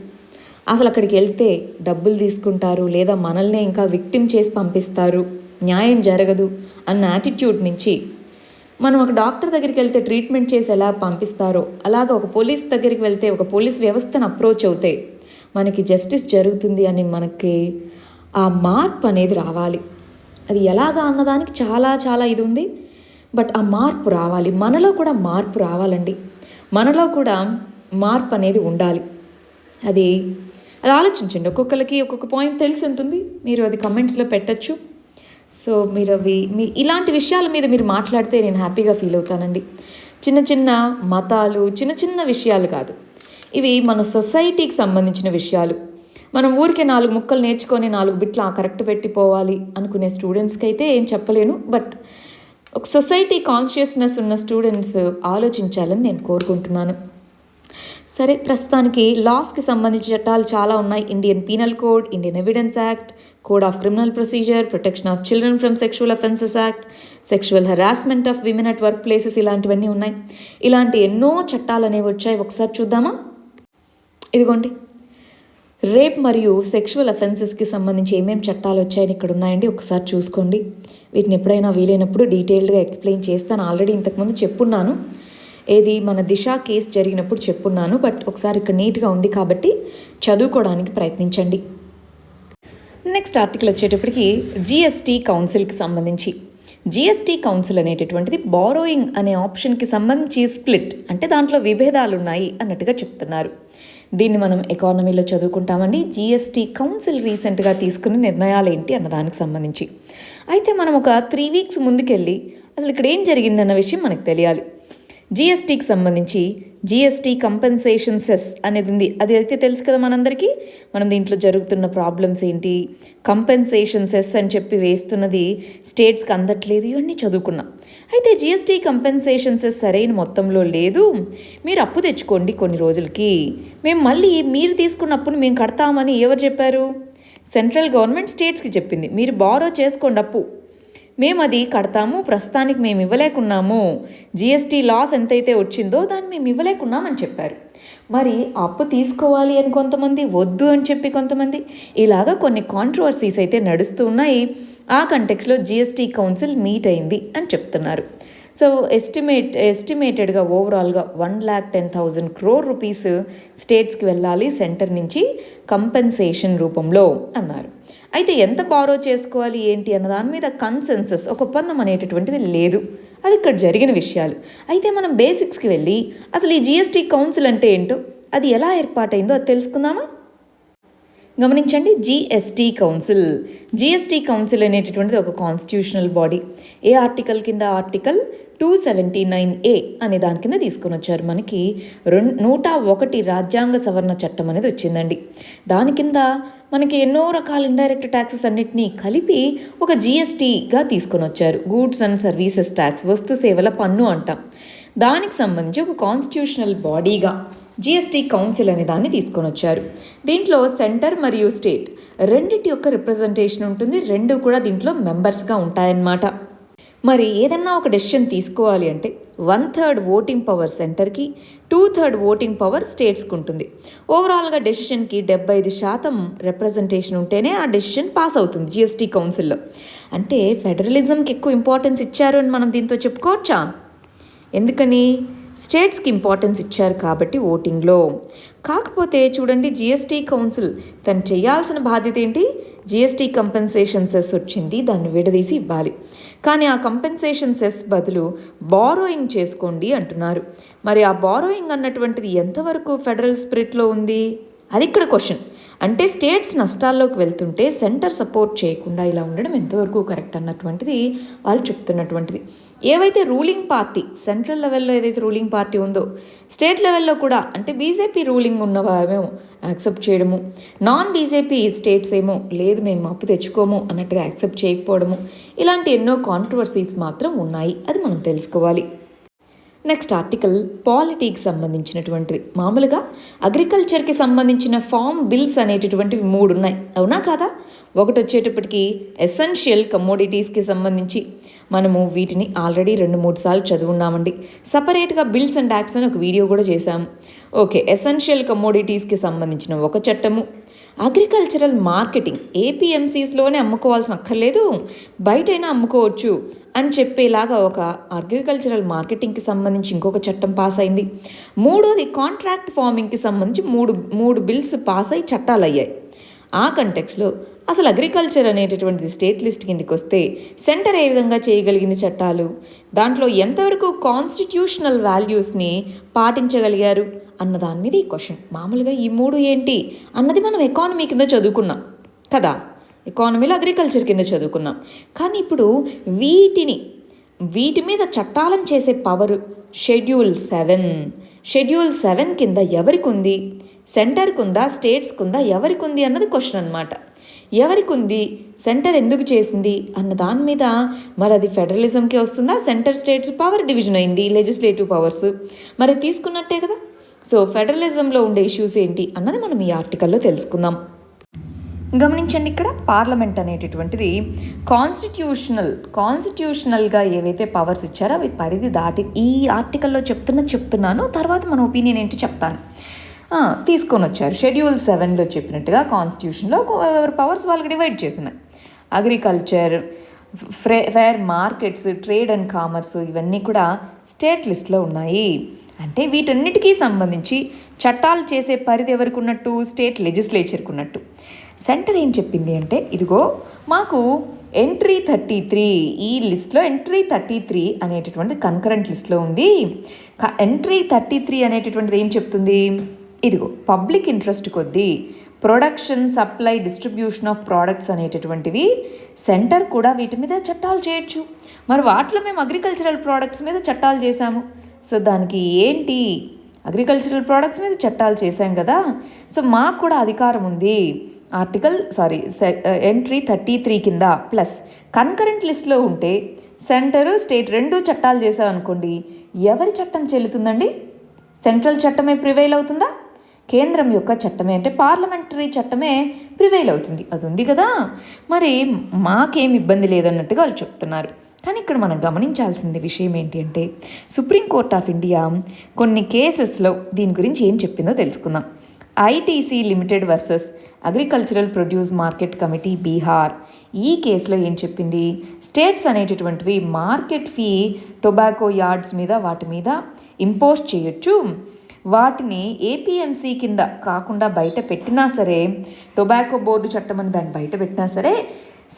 Speaker 1: అసలు అక్కడికి వెళ్తే డబ్బులు తీసుకుంటారు, లేదా మనల్నే ఇంకా విక్టిమ్ చేసి పంపిస్తారు, న్యాయం జరగదు అన్న యాటిట్యూడ్ నుంచి మనం ఒక డాక్టర్ దగ్గరికి వెళ్తే ట్రీట్మెంట్ చేసి ఎలా పంపిస్తారో అలాగా ఒక పోలీస్ దగ్గరికి వెళ్తే, ఒక పోలీస్ వ్యవస్థను అప్రోచ్ అవుతే మనకి జస్టిస్ జరుగుతుంది అని మనకి ఆ మార్పు అనేది రావాలి. అది ఎలాగా అన్నదానికి చాలా చాలా ఇది ఉంది. బట్ ఆ మార్పు రావాలి, మనలో కూడా మార్పు రావాలండి. మనలో కూడా మార్పు అనేది ఉండాలి. అది ఆలోచించండి. ఒక్కొక్కరికి ఒక్కొక్క పాయింట్ తెలిసి ఉంటుంది, మీరు అది కమెంట్స్లో పెట్టచ్చు. సో మీరు ఇలాంటి విషయాల మీద మీరు మాట్లాడితే నేను హ్యాపీగా ఫీల్ అవుతానండి. చిన్న చిన్న మతాలు, చిన్న చిన్న విషయాలు కాదు, ఇవి మన సొసైటీకి సంబంధించిన విషయాలు. మనం ఊరికే 4 ముక్కలు నేర్చుకొని 4 బిట్లు కరెక్ట్ పెట్టిపోవాలి అనుకునే స్టూడెంట్స్కి అయితే ఏం చెప్పలేను. బట్ ఒక సొసైటీ కాన్షియస్నెస్ ఉన్న స్టూడెంట్స్ ఆలోచించాలని నేను కోరుకుంటున్నాను. సరే, ప్రస్తుతానికి లాస్కి సంబంధించిన చట్టాలు చాలా ఉన్నాయి. Indian penal code, Indian evidence act, code of criminal procedure, protection of children from sexual offences act, sexual harassment of women at work places, ఇలాంటివన్నీ ఉన్నాయి. ఇలాంటి ఎన్నో చట్టాలు అనేవి వచ్చాయి. ఒకసారి చూద్దామా? ఇదిగోండి, రేప్ మరియు సెక్షువల్ అఫెన్సెస్కి సంబంధించి ఏమేమి చట్టాలు వచ్చాయని ఇక్కడ ఉన్నాయండి. ఒకసారి చూసుకోండి. వీటిని ఎప్పుడైనా వీలైనప్పుడు డీటెయిల్డ్గా ఎక్స్ప్లెయిన్ చేస్తాను. ఆల్రెడీ ఇంతకుముందు చెప్పున్నాను, ఏది మన దిశ కేసు జరిగినప్పుడు చెప్పున్నాను. బట్ ఒకసారి ఇక్కడ నీట్గా ఉంది కాబట్టి చదువుకోవడానికి ప్రయత్నించండి. నెక్స్ట్ ఆర్టికల్ వచ్చేటప్పటికి జిఎస్టీ కౌన్సిల్కి సంబంధించి. జిఎస్టీ కౌన్సిల్ అనేటటువంటిది బారోయింగ్ అనే ఆప్షన్కి సంబంధించి స్ప్లిట్, అంటే దాంట్లో విభేదాలు ఉన్నాయి అన్నట్టుగా చెప్తున్నారు. దీన్ని మనం ఎకానమీలో చదువుకుంటామండి. జిఎస్టీ కౌన్సిల్ రీసెంట్గా తీసుకున్న నిర్ణయాలు ఏంటి అన్న దానికి సంబంధించి. అయితే మనం ఒక 3 వీక్స్ ముందుకెళ్ళి అసలు ఇక్కడ ఏం జరిగిందన్న విషయం మనకు తెలియాలి. జిఎస్టీకి సంబంధించి జిఎస్టీ కంపెన్సేషన్ సెస్ అనేది ఉంది. అది అయితే తెలుసు కదా మనందరికీ. మనం దీంట్లో జరుగుతున్న ప్రాబ్లమ్స్ ఏంటి, కంపెన్సేషన్ సెస్ అని చెప్పి వేస్తున్నది స్టేట్స్కి అందట్లేదు, ఇవన్నీ చదువుకున్నాం. అయితే జిఎస్టీ కంపెన్సేషన్ సెస్ సరైన మొత్తంలో లేదు, మీరు అప్పు తెచ్చుకోండి కొన్ని రోజులకి, మేము మళ్ళీ మీరు తీసుకున్న అప్పును మేము కడతామని ఎవరు చెప్పారు? సెంట్రల్ గవర్నమెంట్ స్టేట్స్కి చెప్పింది. మీరు బారో చేసుకోండి అప్పు, మేము అది కడతాము, ప్రస్తుతానికి మేము ఇవ్వలేకున్నాము, జిఎస్టీ లాస్ ఎంతైతే వచ్చిందో దాన్ని మేము ఇవ్వలేకున్నామని చెప్పారు. మరి అప్పు తీసుకోవాలి అని కొంతమంది, వద్దు అని చెప్పి కొంతమంది, ఇలాగా కొన్ని కాంట్రవర్సీస్ అయితే నడుస్తూ ఉన్నాయి. ఆ కంటెక్స్లో జిఎస్టీ కౌన్సిల్ మీట్ అయింది అని చెప్తున్నారు. సో ఎస్టిమేటెడ్గా ఓవరాల్గా 1,10,000 crore రూపీస్ స్టేట్స్కి వెళ్ళాలి సెంటర్ నుంచి కంపెన్సేషన్ రూపంలో అన్నారు. అయితే ఎంత బారో చేసుకోవాలి ఏంటి అన్న దాని మీద కన్సెన్సస్, ఒక ఒప్పందం అనేటటువంటిది లేదు. అవి ఇక్కడ జరిగిన విషయాలు. అయితే మనం బేసిక్స్కి వెళ్ళి అసలు ఈ జిఎస్టీ కౌన్సిల్ అంటే ఏంటో, అది ఎలా ఏర్పాటైందో అది తెలుసుకుందామా? గమనించండి, జిఎస్టీ కౌన్సిల్ అనేటటువంటిది ఒక కాన్స్టిట్యూషనల్ బాడీ. ఏ ఆర్టికల్ కింద? ఆర్టికల్ 279A అనే దాని కింద తీసుకొని వచ్చారు. మనకి 101 రాజ్యాంగ సవరణ చట్టం అనేది వచ్చిందండి. దాని కింద మనకి ఎన్నో రకాల ఇండైరెక్ట్ ట్యాక్సెస్ అన్నిటినీ కలిపి ఒక జిఎస్టీగా తీసుకొని వచ్చారు. గూడ్స్ అండ్ సర్వీసెస్ ట్యాక్స్, వస్తు సేవల పన్ను అంటాం. దానికి సంబంధించి ఒక కాన్స్టిట్యూషనల్ బాడీగా జిఎస్టీ కౌన్సిల్ అనే దాన్ని తీసుకొని వచ్చారు. దీంట్లో సెంటర్ మరియు స్టేట్ రెండిటి యొక్క రిప్రజెంటేషన్ ఉంటుంది. రెండు కూడా దీంట్లో మెంబర్స్గా ఉంటాయన్నమాట. మరి ఏదన్నా ఒక డెసిషన్ తీసుకోవాలి అంటే 1/3 ఓటింగ్ పవర్ సెంటర్కి, 2/3 ఓటింగ్ పవర్ స్టేట్స్కి ఉంటుంది. ఓవరాల్గా డెసిషన్కి 75% రిప్రజెంటేషన్ ఉంటేనే ఆ డెసిషన్ పాస్ అవుతుంది జిఎస్టీ కౌన్సిల్లో. అంటే ఫెడరలిజంకి ఎక్కువ ఇంపార్టెన్స్ ఇచ్చారు అని మనం దీంతో చెప్పుకోవచ్చా? ఎందుకని? స్టేట్స్కి ఇంపార్టెన్స్ ఇచ్చారు కాబట్టి ఓటింగ్లో. కాకపోతే చూడండి, జిఎస్టీ కౌన్సిల్ తను చేయాల్సిన బాధ్యత ఏంటి? జిఎస్టీ కంపెన్సేషన్ సెస్ వచ్చింది, దాన్ని విడదీసి ఇవ్వాలి. కానీ ఆ కంపెన్సేషన్ సెస్ బదులు బారోయింగ్ చేసుకోండి అంటున్నారు. మరి ఆ బారోయింగ్ అన్నటువంటిది ఎంతవరకు ఫెడరల్ స్పిరిట్లో ఉంది? అది ఇక్కడ క్వశ్చన్. అంటే స్టేట్స్ నష్టాల్లోకి వెళ్తుంటే సెంటర్ సపోర్ట్ చేయకుండా ఇలా ఉండడం ఎంతవరకు కరెక్ట్ అన్నటువంటిది వాళ్ళు చెప్తున్నటువంటిది. ఏవైతే రూలింగ్ పార్టీ సెంట్రల్ లెవెల్లో ఏదైతే రూలింగ్ పార్టీ ఉందో, స్టేట్ లెవెల్లో కూడా అంటే బీజేపీ రూలింగ్ ఉన్నవేమో యాక్సెప్ట్ చేయడము, నాన్ బీజేపీ స్టేట్స్ ఏమో లేదు మేము అప్పు తెచ్చుకోము అన్నట్టుగా యాక్సెప్ట్ చేయకపోవడము, ఇలాంటి ఎన్నో కాంట్రవర్సీస్ మాత్రం ఉన్నాయి. అది మనం తెలుసుకోవాలి. నెక్స్ట్ ఆర్టికల్ పాలిటీకి సంబంధించినటువంటిది. మామూలుగా అగ్రికల్చర్కి సంబంధించిన ఫార్మ్ బిల్స్ అనేటటువంటివి 3 ఉన్నాయి, అవునా కాదా? ఒకటి వచ్చేటప్పటికి ఎసెన్షియల్ కమోడిటీస్కి సంబంధించి మనము వీటిని ఆల్రెడీ 2-3 సార్లు చదువున్నామండి. సపరేట్గా బిల్స్ అండ్ ట్యాక్స్ అని ఒక వీడియో కూడా చేశాము. ఓకే, ఎసెన్షియల్ కమోడిటీస్కి సంబంధించిన ఒక చట్టము. అగ్రికల్చరల్ మార్కెటింగ్ ఏపీఎంసీస్లోనే అమ్ముకోవాల్సిన అక్కర్లేదు, బయటైనా అమ్ముకోవచ్చు అని చెప్పేలాగా ఒక అగ్రికల్చరల్ మార్కెటింగ్కి సంబంధించి ఇంకొక చట్టం పాస్ అయింది. మూడోది కాంట్రాక్ట్ ఫార్మింగ్కి సంబంధించి మూడు బిల్స్ పాస్ అయ్యి చట్టాలు అయ్యాయి. ఆ కంటెక్స్లో అసలు అగ్రికల్చర్ అనేటటువంటిది స్టేట్ లిస్ట్ కిందకి వస్తే సెంటర్ ఏ విధంగా చేయగలిగింది చట్టాలు, దాంట్లో ఎంతవరకు కాన్స్టిట్యూషనల్ వాల్యూస్ని పాటించగలిగారు అన్న దాని మీద ఈ క్వశ్చన్. మామూలుగా ఈ 3 ఏంటి అన్నది మనం ఎకానమీ కింద చదువుకున్నాం కదా, ఎకానమీలో అగ్రికల్చర్ కింద చదువుకున్నాం. కానీ ఇప్పుడు వీటి మీద చట్టాలను చేసే పవర్ షెడ్యూల్ 7 కింద ఎవరికి ఉంది? సెంటర్కి ఉందా, స్టేట్స్కి ఉందా, ఎవరికి ఉంది అన్నది క్వశ్చన్ అనమాట. ఎవరికి ఉంది, సెంటర్ ఎందుకు చేసింది అన్న దాని మీద మరి అది ఫెడరలిజంకి వస్తుందా? సెంటర్ స్టేట్స్ పవర్ డివిజన్ అయింది, లెజిస్లేటివ్ పవర్స్ మరి తీసుకున్నట్టే కదా. సో ఫెడరలిజంలో ఉండే ఇష్యూస్ ఏంటి అన్నది మనం ఈ ఆర్టికల్లో తెలుసుకుందాం. గమనించండి, ఇక్కడ పార్లమెంట్ అనేటటువంటిది కాన్స్టిట్యూషనల్గా ఏవైతే పవర్స్ ఇచ్చారో అవి పరిధి దాటి ఈ ఆర్టికల్లో చెప్తున్నాను, తర్వాత మన ఒపీనియన్ ఏంటి చెప్తాను. తీసుకొని వచ్చారు. షెడ్యూల్ 7లో చెప్పినట్టుగా కాన్స్టిట్యూషన్లో ఎవరి పవర్స్ వాళ్ళకి డివైడ్ చేస్తున్నాయి. Agriculture, fair markets, trade and commerce ఇవన్నీ కూడా స్టేట్ లిస్ట్లో ఉన్నాయి. అంటే వీటన్నిటికీ సంబంధించి చట్టాలు చేసే పరిధి ఎవరికి ఉన్నట్టు? స్టేట్ లెజిస్లేచర్కి ఉన్నట్టు. సెంటర్ ఏం చెప్పింది అంటే ఇదిగో మాకు ఎంట్రీ 33, ఈ లిస్ట్లో ఎంట్రీ 33 అనేటటువంటి కన్కరెంట్ లిస్ట్లో ఉంది. ఎంట్రీ 33 అనేటటువంటిది ఏం చెప్తుంది? ఇదిగో పబ్లిక్ ఇంట్రెస్ట్ కొద్దీ production, supply, distribution of products అనేటటువంటివి సెంటర్ కూడా వీటి మీద చట్టాలు చేయొచ్చు. మరి వాటిలో మేము అగ్రికల్చరల్ ప్రోడక్ట్స్ మీద చట్టాలు చేశాము. సో దానికి ఏంటి? అగ్రికల్చరల్ ప్రోడక్ట్స్ మీద చట్టాలు చేశాం కదా, సో మాకు కూడా అధికారం ఉంది. ఎంట్రీ 33 కింద ప్లస్ కన్కరెంట్ లిస్ట్లో ఉంటే సెంటర్, స్టేట్ 2 చట్టాలు చేసామనుకోండి, ఎవరి చట్టం చెల్లుతుందండి? సెంట్రల్ చట్టమే ప్రివైల్ అవుతుందా? కేంద్రం యొక్క చట్టమే అంటే పార్లమెంటరీ చట్టమే ప్రివైల్ అవుతుంది. అది ఉంది కదా, మరి మాకేం ఇబ్బంది లేదన్నట్టుగా వాళ్ళు చెప్తున్నారు. కానీ ఇక్కడ మనం గమనించాల్సింది విషయం ఏంటి అంటే సుప్రీంకోర్ట్ ఆఫ్ ఇండియా కొన్ని కేసెస్లో దీని గురించి ఏం చెప్పిందో తెలుసుకుందాం. ITC limited versus agricultural produce market committee Bihar, ఈ కేసులో ఏం చెప్పింది? స్టేట్స్ అనేటటువంటివి మార్కెట్ ఫీ టొబాకో యార్డ్స్ మీద వాటి మీద ఇంపోజ్ చేయొచ్చు. వాటిని ఏపీఎంసీ కింద కాకుండా బయట పెట్టినా సరే, టొబాకో బోర్డు చట్టం అని దాన్ని బయట పెట్టినా సరే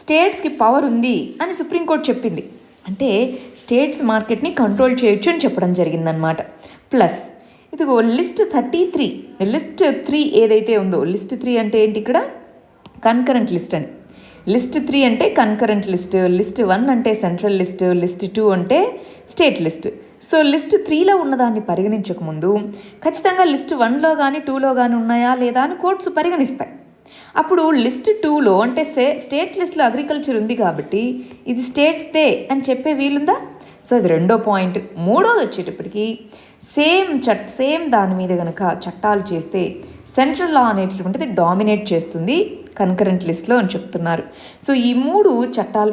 Speaker 1: స్టేట్స్కి పవర్ ఉంది అని సుప్రీంకోర్టు చెప్పింది. అంటే స్టేట్స్ మార్కెట్ని కంట్రోల్ చేయొచ్చు అని చెప్పడం జరిగిందనమాట. ప్లస్ ఇదిగో లిస్ట్ 3 ఏదైతే ఉందో, లిస్ట్ 3 అంటే ఏంటి? ఇక్కడ కన్కరెంట్ లిస్ట్ అని. లిస్ట్ 3 అంటే కన్కరెంట్ లిస్ట్, లిస్ట్ 1 అంటే సెంట్రల్ లిస్ట్, లిస్ట్ 2 అంటే స్టేట్ లిస్ట్. సో లిస్ట్ 3లో ఉన్నదాన్ని పరిగణించకముందు ఖచ్చితంగా లిస్ట్ 1లో కానీ 2లో కానీ ఉన్నాయా లేదా అని కోర్ట్స్ పరిగణిస్తాయి. అప్పుడు లిస్ట్ 2లో అంటే స్టేట్ లిస్ట్లో అగ్రికల్చర్ ఉంది కాబట్టి ఇది స్టేట్స్దే అని చెప్పే వీలుందా? సో అది రెండో పాయింట్. మూడోది వచ్చేటప్పటికి సేమ్ దాని మీద కనుక చట్టాలు చేస్తే సెంట్రల్ లా అనేటటువంటిది డామినేట్ చేస్తుంది కన్కరెంట్ లిస్ట్లో అని చెప్తున్నారు. సో ఈ 3 చట్టాలు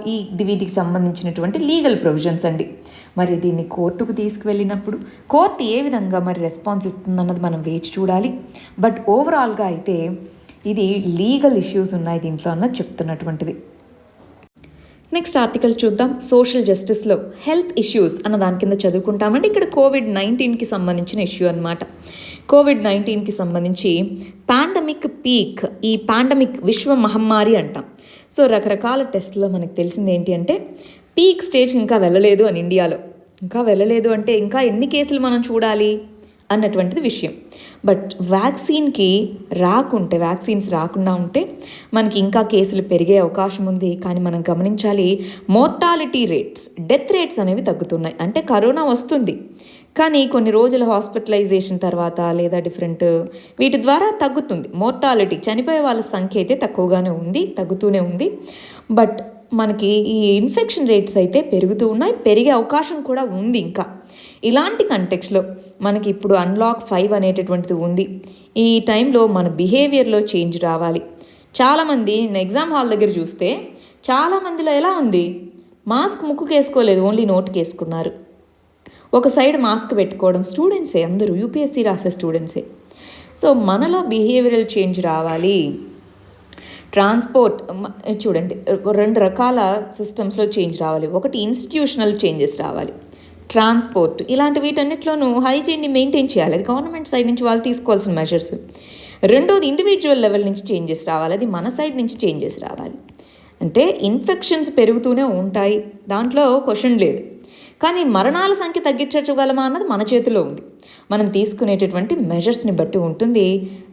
Speaker 1: వీటికి సంబంధించినటువంటి లీగల్ ప్రొవిజన్స్ అండి. మరి దీన్ని కోర్టుకు తీసుకువెళ్ళినప్పుడు కోర్టు ఏ విధంగా మరి రెస్పాన్స్ ఇస్తుందన్నది మనం వేచి చూడాలి. బట్ ఓవరాల్గా అయితే ఇది లీగల్ ఇష్యూస్ ఉన్నాయి దీంట్లో అన్నది చెప్తున్నటువంటిది. నెక్స్ట్ ఆర్టికల్ చూద్దాం. సోషల్ జస్టిస్లో హెల్త్ ఇష్యూస్ అన్న దాని కింద చదువుకుంటామంటే ఇక్కడ కోవిడ్-19కి సంబంధించిన ఇష్యూ అనమాట. కోవిడ్-19కి సంబంధించి పాండమిక్ పీక్, ఈ పాండమిక్ విశ్వ మహమ్మారి అంటాం. సో రకరకాల టెస్ట్లో మనకు తెలిసింది ఏంటి అంటే పీక్ స్టేజ్కి ఇంకా వెళ్ళలేదు అని ఇండియాలో. ఇంకా వెళ్ళలేదు అంటే ఇంకా ఎన్ని కేసులు మనం చూడాలి అన్నటువంటిది విషయం. బట్ వ్యాక్సిన్స్ రాకుండా ఉంటే మనకి ఇంకా కేసులు పెరిగే అవకాశం ఉంది. కానీ మనం గమనించాలి, మోర్టాలిటీ రేట్స్, డెత్ రేట్స్ అనేవి తగ్గుతున్నాయి. అంటే కరోనా వస్తుంది కానీ కొన్ని రోజుల హాస్పిటలైజేషన్ తర్వాత లేదా డిఫరెంట్ వీటి ద్వారా తగ్గుతుంది మోర్టాలిటీ. చనిపోయే వాళ్ళ సంఖ్య అయితే తగ్గుతూనే ఉంది. బట్ మనకి ఈ ఇన్ఫెక్షన్ రేట్స్ అయితే పెరుగుతూ ఉన్నాయి, పెరిగే అవకాశం కూడా ఉంది. ఇంకా ఇలాంటి కంటెక్స్లో మనకి ఇప్పుడు అన్లాక్ 5 అనేటటువంటిది ఉంది. ఈ టైంలో మన బిహేవియర్లో చేంజ్ రావాలి. చాలామంది ఎగ్జామ్ హాల్ దగ్గర చూస్తే చాలామందిలో ఎలా ఉంది, మాస్క్ ముక్కుకు వేసుకోలేదు, ఓన్లీ నోట్కి వేసుకున్నారు. ఒక సైడ్ మాస్క్ పెట్టుకోవడం, స్టూడెంట్సే అందరూ, యూపీఎస్సీ రాసే స్టూడెంట్సే. సో మనలో బిహేవియరల్ చేంజ్ రావాలి. ట్రాన్స్పోర్ట్ చూడండి, 2 రకాల సిస్టమ్స్లో చేంజ్ రావాలి. ఒకటి ఇన్స్టిట్యూషనల్ చేంజెస్ రావాలి, ట్రాన్స్పోర్ట్, ఇలాంటి వీటన్నిటిలోనూ హైజీన్ని మెయింటైన్ చేయాలి. అది గవర్నమెంట్ సైడ్ నుంచి వాళ్ళు తీసుకోవాల్సిన మెజర్స్. రెండోది ఇండివిజువల్ లెవెల్ నుంచి చేంజెస్ రావాలి, అది మన సైడ్ నుంచి చేంజెస్ రావాలి. అంటే ఇన్ఫెక్షన్స్ పెరుగుతూనే ఉంటాయి, దాంట్లో క్వశ్చన్ లేదు. కానీ మరణాల సంఖ్య తగ్గించగలమా అన్నది మన చేతిలో ఉంది, మనం తీసుకునేటటువంటి మెజర్స్ని బట్టి ఉంటుంది.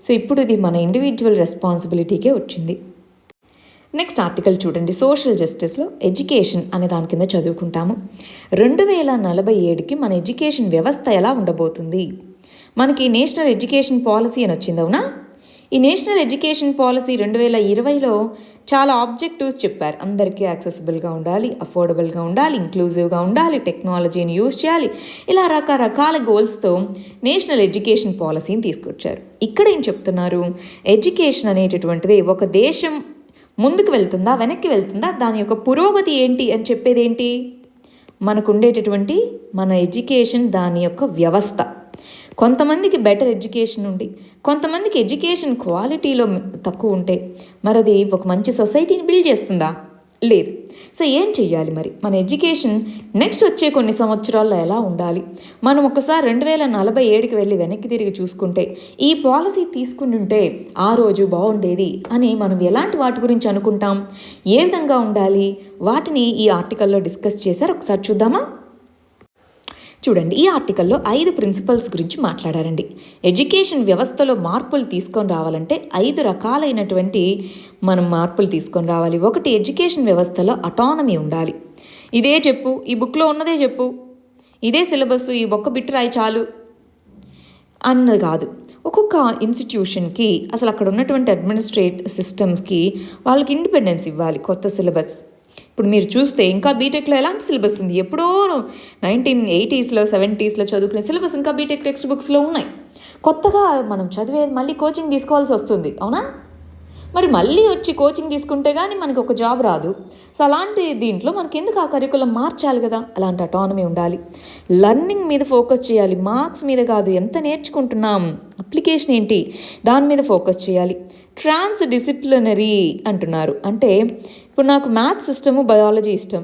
Speaker 1: సో ఇప్పుడు ఇది మన ఇండివిజువల్ రెస్పాన్సిబిలిటీకే వచ్చింది. నెక్స్ట్ ఆర్టికల్ చూడండి. సోషల్ జస్టిస్లో ఎడ్యుకేషన్ అనే దాని కింద చదువుకుంటాము. 2047కి మన ఎడ్యుకేషన్ వ్యవస్థ ఎలా ఉండబోతుంది? మనకి నేషనల్ ఎడ్యుకేషన్ పాలసీ అని వచ్చింది, అవునా? ఈ నేషనల్ ఎడ్యుకేషన్ పాలసీ 2020లో చాలా ఆబ్జెక్టివ్స్ చెప్పారు. అందరికీ యాక్సెసిబుల్గా ఉండాలి, అఫోర్డబుల్గా ఉండాలి, ఇంక్లూజివ్గా ఉండాలి, టెక్నాలజీని యూజ్ చేయాలి, ఇలా రకరకాల గోల్స్తో నేషనల్ ఎడ్యుకేషన్ పాలసీని తీసుకొచ్చారు. ఇక్కడ ఏం చెప్తున్నారు, ఎడ్యుకేషన్ అనేటటువంటిది ఒక దేశం ముందుకు వెళ్తుందా వెనక్కి వెళ్తుందా, దాని యొక్క పురోగతి ఏంటి అని చెప్పేది ఏంటి, మనకు ఉండేటటువంటి మన ఎడ్యుకేషన్, దాని యొక్క వ్యవస్థ. కొంతమందికి బెటర్ ఎడ్యుకేషన్ ఉండి కొంతమందికి ఎడ్యుకేషన్ క్వాలిటీలో తక్కువ ఉంటే మరి అది ఒక మంచి సొసైటీని బిల్డ్ చేస్తుందా? లేదు. సో ఏం చెయ్యాలి మరి? మన ఎడ్యుకేషన్ నెక్స్ట్ వచ్చే కొన్ని సంవత్సరాల్లో ఎలా ఉండాలి? మనం ఒకసారి 2047కి వెళ్ళి వెనక్కి తిరిగి చూసుకుంటే ఈ పాలసీ తీసుకుని ఉంటే ఆ రోజు బాగుండేది అని మనం ఎలాంటి వాటి గురించి అనుకుంటాం, ఏ విధంగా ఉండాలి, వాటిని ఈ ఆర్టికల్లో డిస్కస్ చేశారు. ఒకసారి చూద్దామా? చూడండి, ఈ ఆర్టికల్లో 5 ప్రిన్సిపల్స్ గురించి మాట్లాడారండి. ఎడ్యుకేషన్ వ్యవస్థలో మార్పులు తీసుకొని రావాలంటే 5 రకాలైనటువంటి మనం మార్పులు తీసుకొని రావాలి. ఒకటి, ఎడ్యుకేషన్ వ్యవస్థలో అటానమీ ఉండాలి. ఇదే చెప్పు, ఈ బుక్లో ఉన్నదే చెప్పు, ఇదే సిలబస్, ఈ ఒక్క బిట్ రాయి చాలు అన్నది కాదు. ఒక్కొక్క ఇన్స్టిట్యూషన్కి అసలు అక్కడ ఉన్నటువంటి అడ్మినిస్ట్రేటివ్ సిస్టమ్స్కి వాళ్ళకి ఇండిపెండెన్స్ ఇవ్వాలి. కొత్త సిలబస్ ఇప్పుడు మీరు చూస్తే ఇంకా బీటెక్లో ఎలాంటి సిలబస్ ఉంది, ఎప్పుడో 1980s 70s చదువుకునే సిలబస్ ఇంకా బీటెక్ టెక్స్ట్ బుక్స్లో ఉన్నాయి. కొత్తగా మనం చదివేది మళ్ళీ కోచింగ్ తీసుకోవాల్సి వస్తుంది, అవునా? మరి మళ్ళీ వచ్చి కోచింగ్ తీసుకుంటే కానీ మనకు ఒక జాబ్ రాదు. సో అలాంటి దీంట్లో మనకి ఎందుకు ఆ కరికులం మార్చాలి కదా. అలాంటి అటానమీ ఉండాలి. లర్నింగ్ మీద ఫోకస్ చేయాలి, మార్క్స్ మీద కాదు. ఎంత నేర్చుకుంటున్నాం, అప్లికేషన్ ఏంటి, దాని మీద ఫోకస్ చేయాలి. ట్రాన్స్ డిసిప్లినరీ అంటున్నారు. అంటే ఇప్పుడు నాకు మ్యాథ్స్ ఇష్టము, బయాలజీ ఇష్టం,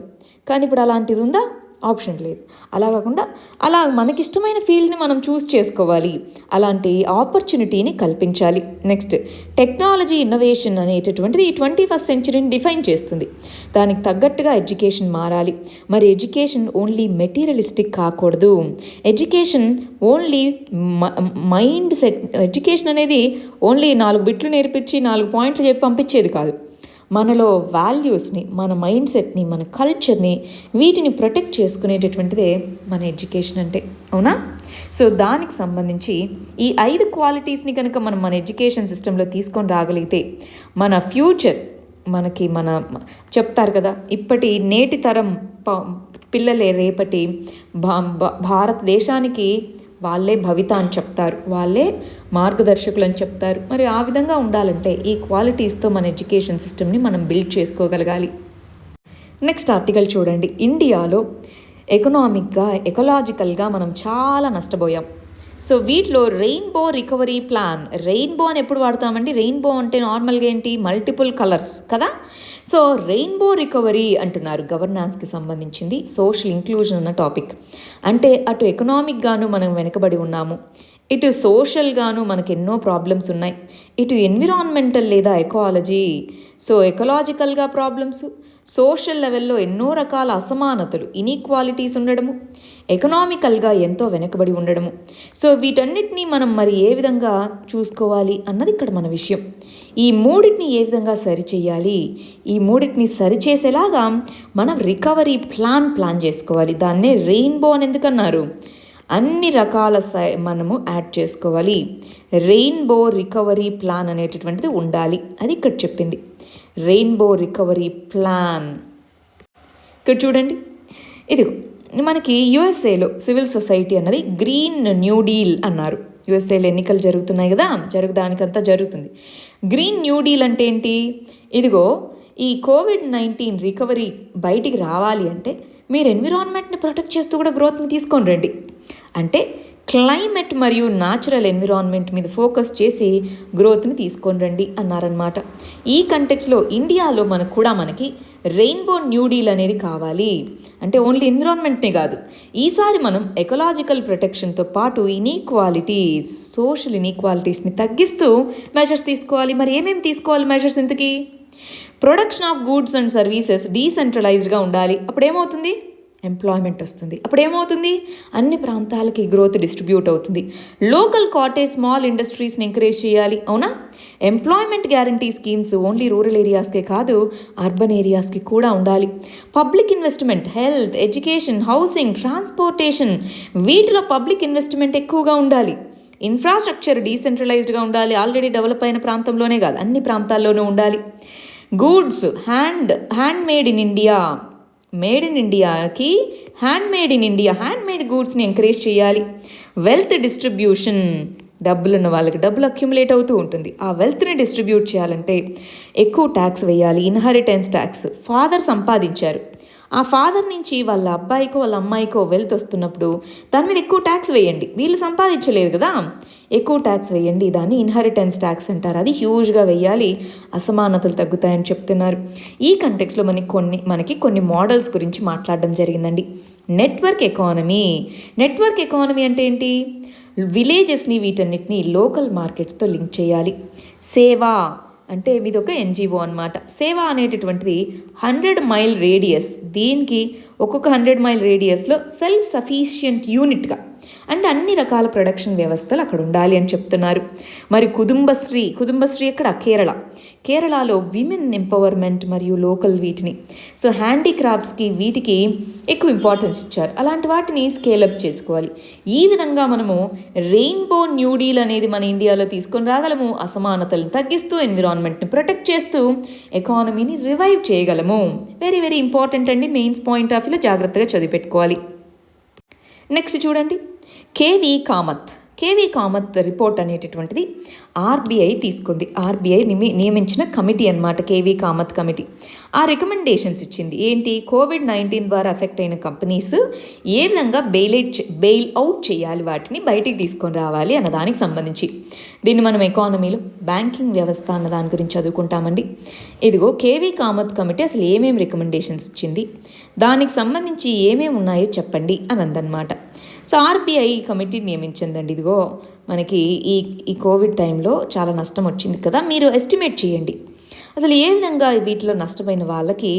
Speaker 1: కానీ ఇప్పుడు అలాంటిది ఉందా? ఆప్షన్ లేదు. అలా కాకుండా అలా మనకిష్టమైన ఫీల్డ్ని మనం చూస్ చేసుకోవాలి, అలాంటి ఆపర్చునిటీని కల్పించాలి. నెక్స్ట్, టెక్నాలజీ ఇన్నోవేషన్ అనేటటువంటిది ఈ 21st సెంచరీని డిఫైన్ చేస్తుంది. దానికి తగ్గట్టుగా ఎడ్యుకేషన్ మారాలి. మరి ఎడ్యుకేషన్ ఓన్లీ మెటీరియలిస్టిక్ కాకూడదు. Education only mind set. Education అనేది ఓన్లీ 4 బిట్లు నేర్పించి 4 పాయింట్లు చెప్పి పంపించేది కాదు. మనలో వాల్యూస్ని, మన మైండ్ సెట్ని, మన కల్చర్ని, వీటిని ప్రొటెక్ట్ చేసుకునేటటువంటిదే మన ఎడ్యుకేషన్ అంటే. అవునా? సో దానికి సంబంధించి ఈ 5 క్వాలిటీస్ని కనుక మనం మన ఎడ్యుకేషన్ సిస్టంలో తీసుకొని రాగలిగితే మన ఫ్యూచర్, మనకి చెప్తారు కదా, ఇప్పటి నేటి తరం పిల్లలే రేపటి భారతదేశానికి వాళ్ళే భవిత అని చెప్తారు, వాళ్ళే మార్గదర్శకులు అని చెప్తారు. మరి ఆ విధంగా ఉండాలంటే ఈ క్వాలిటీస్తో మన ఎడ్యుకేషన్ సిస్టమ్ని మనం బిల్డ్ చేసుకోగలగాలి. నెక్స్ట్ ఆర్టికల్ చూడండి. ఇండియాలో ఎకనామిక్గా, ఎకలాజికల్గా మనం చాలా నష్టపోయాం. సో వీటిలో రెయిన్బో రికవరీ ప్లాన్. రెయిన్బో అని ఎప్పుడు వాడతామండి? రెయిన్బో అంటే నార్మల్గా ఏంటి? మల్టిపుల్ కలర్స్ కదా. సో రెయిన్బో రికవరీ అంటున్నారు. గవర్నాన్స్కి సంబంధించింది, సోషల్ ఇంక్లూజన్ అన్న టాపిక్. అంటే అటు ఎకనామిక్గాను మనం వెనకబడి ఉన్నాము, ఇటు సోషల్గాను మనకు ఎన్నో ప్రాబ్లమ్స్ ఉన్నాయి, ఇటు ఎన్విరాన్మెంటల్ లేదా ఎకాలజీ, సో ఎకలాజికల్గా ప్రాబ్లమ్స్, సోషల్ లెవెల్లో ఎన్నో రకాల అసమానతలు, ఇన్ఈక్వాలిటీస్ ఉండడము, ఎకనామికల్గా ఎంతో వెనకబడి ఉండడము. సో వీటన్నిటినీ మనం మరి ఏ విధంగా చూసుకోవాలి అన్నది ఇక్కడ మన విషయం. ఈ మూడింటిని ఏ విధంగా సరిచేయాలి, ఈ మూడింటిని సరిచేసేలాగా మనం రికవరీ ప్లాన్ చేసుకోవాలి. దాన్నే రెయిన్బో అని ఎందుకన్నారు? అన్ని రకాల మనము యాడ్ చేసుకోవాలి. రెయిన్బో రికవరీ ప్లాన్ అనేటటువంటిది ఉండాలి. అది ఇక్కడ చెప్పింది, రెయిన్బో రికవరీ ప్లాన్. ఇక్కడ చూడండి, ఇదిగో మనకి యుఎస్ఏలో సివిల్ సొసైటీ అన్నది గ్రీన్ న్యూ డీల్ అన్నారు. యుఎస్ఏలో ఎన్నికలు జరుగుతున్నాయి కదా, దానికంతా జరుగుతుంది. గ్రీన్ న్యూ డీల్ అంటే ఏంటి? ఇదిగో ఈ COVID-19 రికవరీ బయటికి రావాలి అంటే మీరు ఎన్విరాన్మెంట్ని ప్రొటెక్ట్ చేస్తూ కూడా గ్రోత్ని తీసుకొని రండి. అంటే క్లైమేట్ మరియు న్యాచురల్ ఎన్విరాన్మెంట్ మీద ఫోకస్ చేసి గ్రోత్ని తీసుకొని రండి అన్నారనమాట. ఈ కంటెక్స్లో ఇండియాలో మనకి రెయిన్బో న్యూ డీల్ అనేది కావాలి. అంటే ఓన్లీ ఎన్విరాన్మెంట్నే కాదు, ఈసారి మనం ఎకలాజికల్ ప్రొటెక్షన్తో పాటు ఇన్ఈక్వాలిటీస్, సోషల్ ఇన్ఈక్వాలిటీస్ని తగ్గిస్తూ మెజర్స్ తీసుకోవాలి. మరి ఏమేమి తీసుకోవాలి మెజర్స్? ఇంతకీ production of goods and services డీసెంట్రలైజ్డ్గా ఉండాలి. అప్పుడేమవుతుంది? ఎంప్లాయ్మెంట్ వస్తుంది. అప్పుడేమవుతుంది? అన్ని ప్రాంతాలకి గ్రోత్ డిస్ట్రిబ్యూట్ అవుతుంది. లోకల్ కాటేజ్ స్మాల్ ఇండస్ట్రీస్ని ఎంకరేజ్ చేయాలి. అవునా? Employment guarantee schemes only rural ఏరియాస్కే కాదు, అర్బన్ ఏరియాస్కి కూడా ఉండాలి. Public investment, health, education, housing, transportation, వీటిలో పబ్లిక్ ఇన్వెస్ట్మెంట్ ఎక్కువగా ఉండాలి. ఇన్ఫ్రాస్ట్రక్చర్ డీసెంట్రలైజ్డ్గా ఉండాలి. ఆల్రెడీ డెవలప్ అయిన ప్రాంతంలోనే కాదు, అన్ని ప్రాంతాల్లోనూ ఉండాలి. Goods hand made in India, made in ఇండియాకి హ్యాండ్ మేడ్ గూడ్స్ని ఎంకరేజ్ చేయాలి. వెల్త్ డిస్ట్రిబ్యూషన్, డబ్బులున్న వాళ్ళకి డబ్బులు అక్యుములేట్ అవుతూ ఉంటుంది. ఆ వెల్త్ని డిస్ట్రిబ్యూట్ చేయాలంటే ఎక్కువ ట్యాక్స్ వేయాలి. Inheritance tax. ఫాదర్ సంపాదించారు, ఆ ఫాదర్ నుంచి వాళ్ళ అబ్బాయికో వాళ్ళ అమ్మాయికో వెల్త్ వస్తున్నప్పుడు దాని మీద ఎక్కువ ట్యాక్స్ వేయండి. వీళ్ళు సంపాదించలేదు కదా, ఎక్కువ ట్యాక్స్ వేయండి. దాన్ని ఇన్హెరిటెన్స్ ట్యాక్స్ అంటారు. అది హ్యూజ్గా వేయాలి, అసమానతలు తగ్గుతాయని చెప్తున్నారు. ఈ కంటెక్స్లో మనకి కొన్ని మోడల్స్ గురించి మాట్లాడడం జరిగిందండి. నెట్వర్క్ ఎకానమీ అంటే ఏంటి? విలేజెస్ని, వీటన్నిటిని లోకల్ మార్కెట్స్తో లింక్ చేయాలి. సేవా అంటే ఇది ఒక NGO అనమాట. సేవ అనేటటువంటిది 100 మైల్ రేడియస్, దీనికి ఒక్కొక్క 100 మైల్ రేడియస్లో సెల్ఫ్ సఫిషియంట్ యూనిట్గా, అంటే అన్ని రకాల ప్రొడక్షన్ వ్యవస్థలు అక్కడ ఉండాలి అని చెప్తున్నారు. మరి కుటుంబశ్రీ ఎక్కడ? కేరళలో విమెన్ ఎంపవర్మెంట్ మరియు లోకల్ వీటిని, సో హ్యాండీక్రాఫ్ట్స్కి, వీటికి ఎక్కువ ఇంపార్టెన్స్ ఇచ్చారు. అలాంటి వాటిని స్కేలప్ చేసుకోవాలి. ఈ విధంగా మనము రెయిన్బో న్యూ డీల్ అనేది మన ఇండియాలో తీసుకొని రాగలము. అసమానతలను తగ్గిస్తూ, ఎన్విరాన్మెంట్ని ప్రొటెక్ట్ చేస్తూ ఎకానమీని రివైవ్ చేయగలము. వెరీ వెరీ ఇంపార్టెంట్ అండి. మెయిన్స్ పాయింట్ ఆఫ్ వ్యూలో జాగ్రత్తగా చదివిపెట్టుకోవాలి. నెక్స్ట్ చూడండి, కేవీ కామత్ రిపోర్ట్ అనేటటువంటిది RBI తీసుకుంది. RBI నియమించిన కమిటీ అన్నమాట, కేవీ కామత్ కమిటీ. ఆ రికమెండేషన్స్ ఇచ్చింది. ఏంటి? COVID-19 ద్వారా ఎఫెక్ట్ అయిన కంపెనీస్ ఏ విధంగా బెయిల్ అవుట్ చేయాలి, వాటిని బయటికి తీసుకొని రావాలి అన్న దానికి సంబంధించి. దీన్ని మనం ఎకానమీలో బ్యాంకింగ్ వ్యవస్థ అన్న దాని గురించి చదువుకుంటామండి. ఇదిగో కేవీ కామత్ కమిటీ అసలు ఏమేమి రికమెండేషన్స్ ఇచ్చింది, దానికి సంబంధించి ఏమేమి ఉన్నాయో చెప్పండి అని అందనమాట. సో RBI కమిటీ నియమించిందండి. ఇదిగో మనకి ఈ కోవిడ్ టైంలో చాలా నష్టం వచ్చింది కదా, మీరు ఎస్టిమేట్ చేయండి అసలు ఏ విధంగా వీటిలో నష్టపోయిన వాళ్ళకి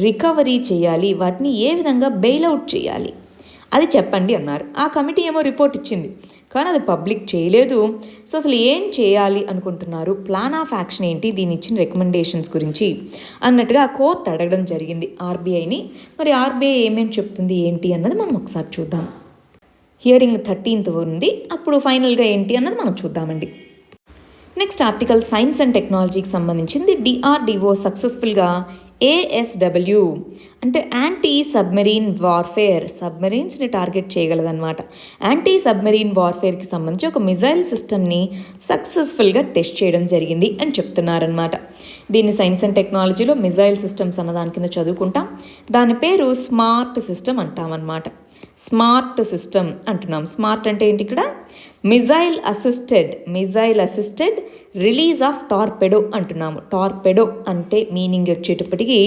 Speaker 1: రికవరీ చేయాలి, వాటిని ఏ విధంగా బెయిల్అవుట్ చేయాలి, అది చెప్పండి అన్నారు. ఆ కమిటీ ఏమో రిపోర్ట్ ఇచ్చింది. కానీ అది పబ్లిక్ చేయలేదు. సో అసలు ఏం చేయాలి అనుకుంటున్నారు, ప్లాన్ ఆఫ్ యాక్షన్ ఏంటి, దీని ఇచ్చిన రికమెండేషన్స్ గురించి అన్నట్టుగా కోర్టు అడగడం జరిగింది ఆర్బీఐని. మరి ఆర్బీఐ ఏమేమి చెప్తుంది ఏంటి అన్నది మనం ఒకసారి చూద్దాం. హియరింగ్ 13th ఉంది, అప్పుడు ఫైనల్గా ఏంటి అన్నది మనం చూద్దామండి. నెక్స్ట్ ఆర్టికల్ సైన్స్ అండ్ టెక్నాలజీకి సంబంధించింది. డిఆర్డిఓ సక్సెస్ఫుల్గా ASW అంటే యాంటీ సబ్మెరీన్ వార్ఫేర్, సబ్మెరీన్స్ని టార్గెట్ చేయగలదన్నమాట. యాంటీ సబ్మెరీన్ వార్ఫేర్కి సంబంధించి ఒక మిజైల్ సిస్టమ్ని సక్సెస్ఫుల్గా టెస్ట్ చేయడం జరిగింది అని చెప్తున్నారనమాట. దీన్ని సైన్స్ అండ్ టెక్నాలజీలో మిజైల్ సిస్టమ్స్ అన్న దాని కింద చదువుకుంటాం. దాని పేరు స్మార్ట్ సిస్టమ్ అంటామన్నమాట. స్మార్ట్ సిస్టమ్ అంటున్నాం. స్మార్ట్ అంటే ఏంటి, ఇక్కడ missile assisted release of torpedo అంటున్నాము. టార్పెడో అంటే మీనింగ్ వచ్చేటప్పటికి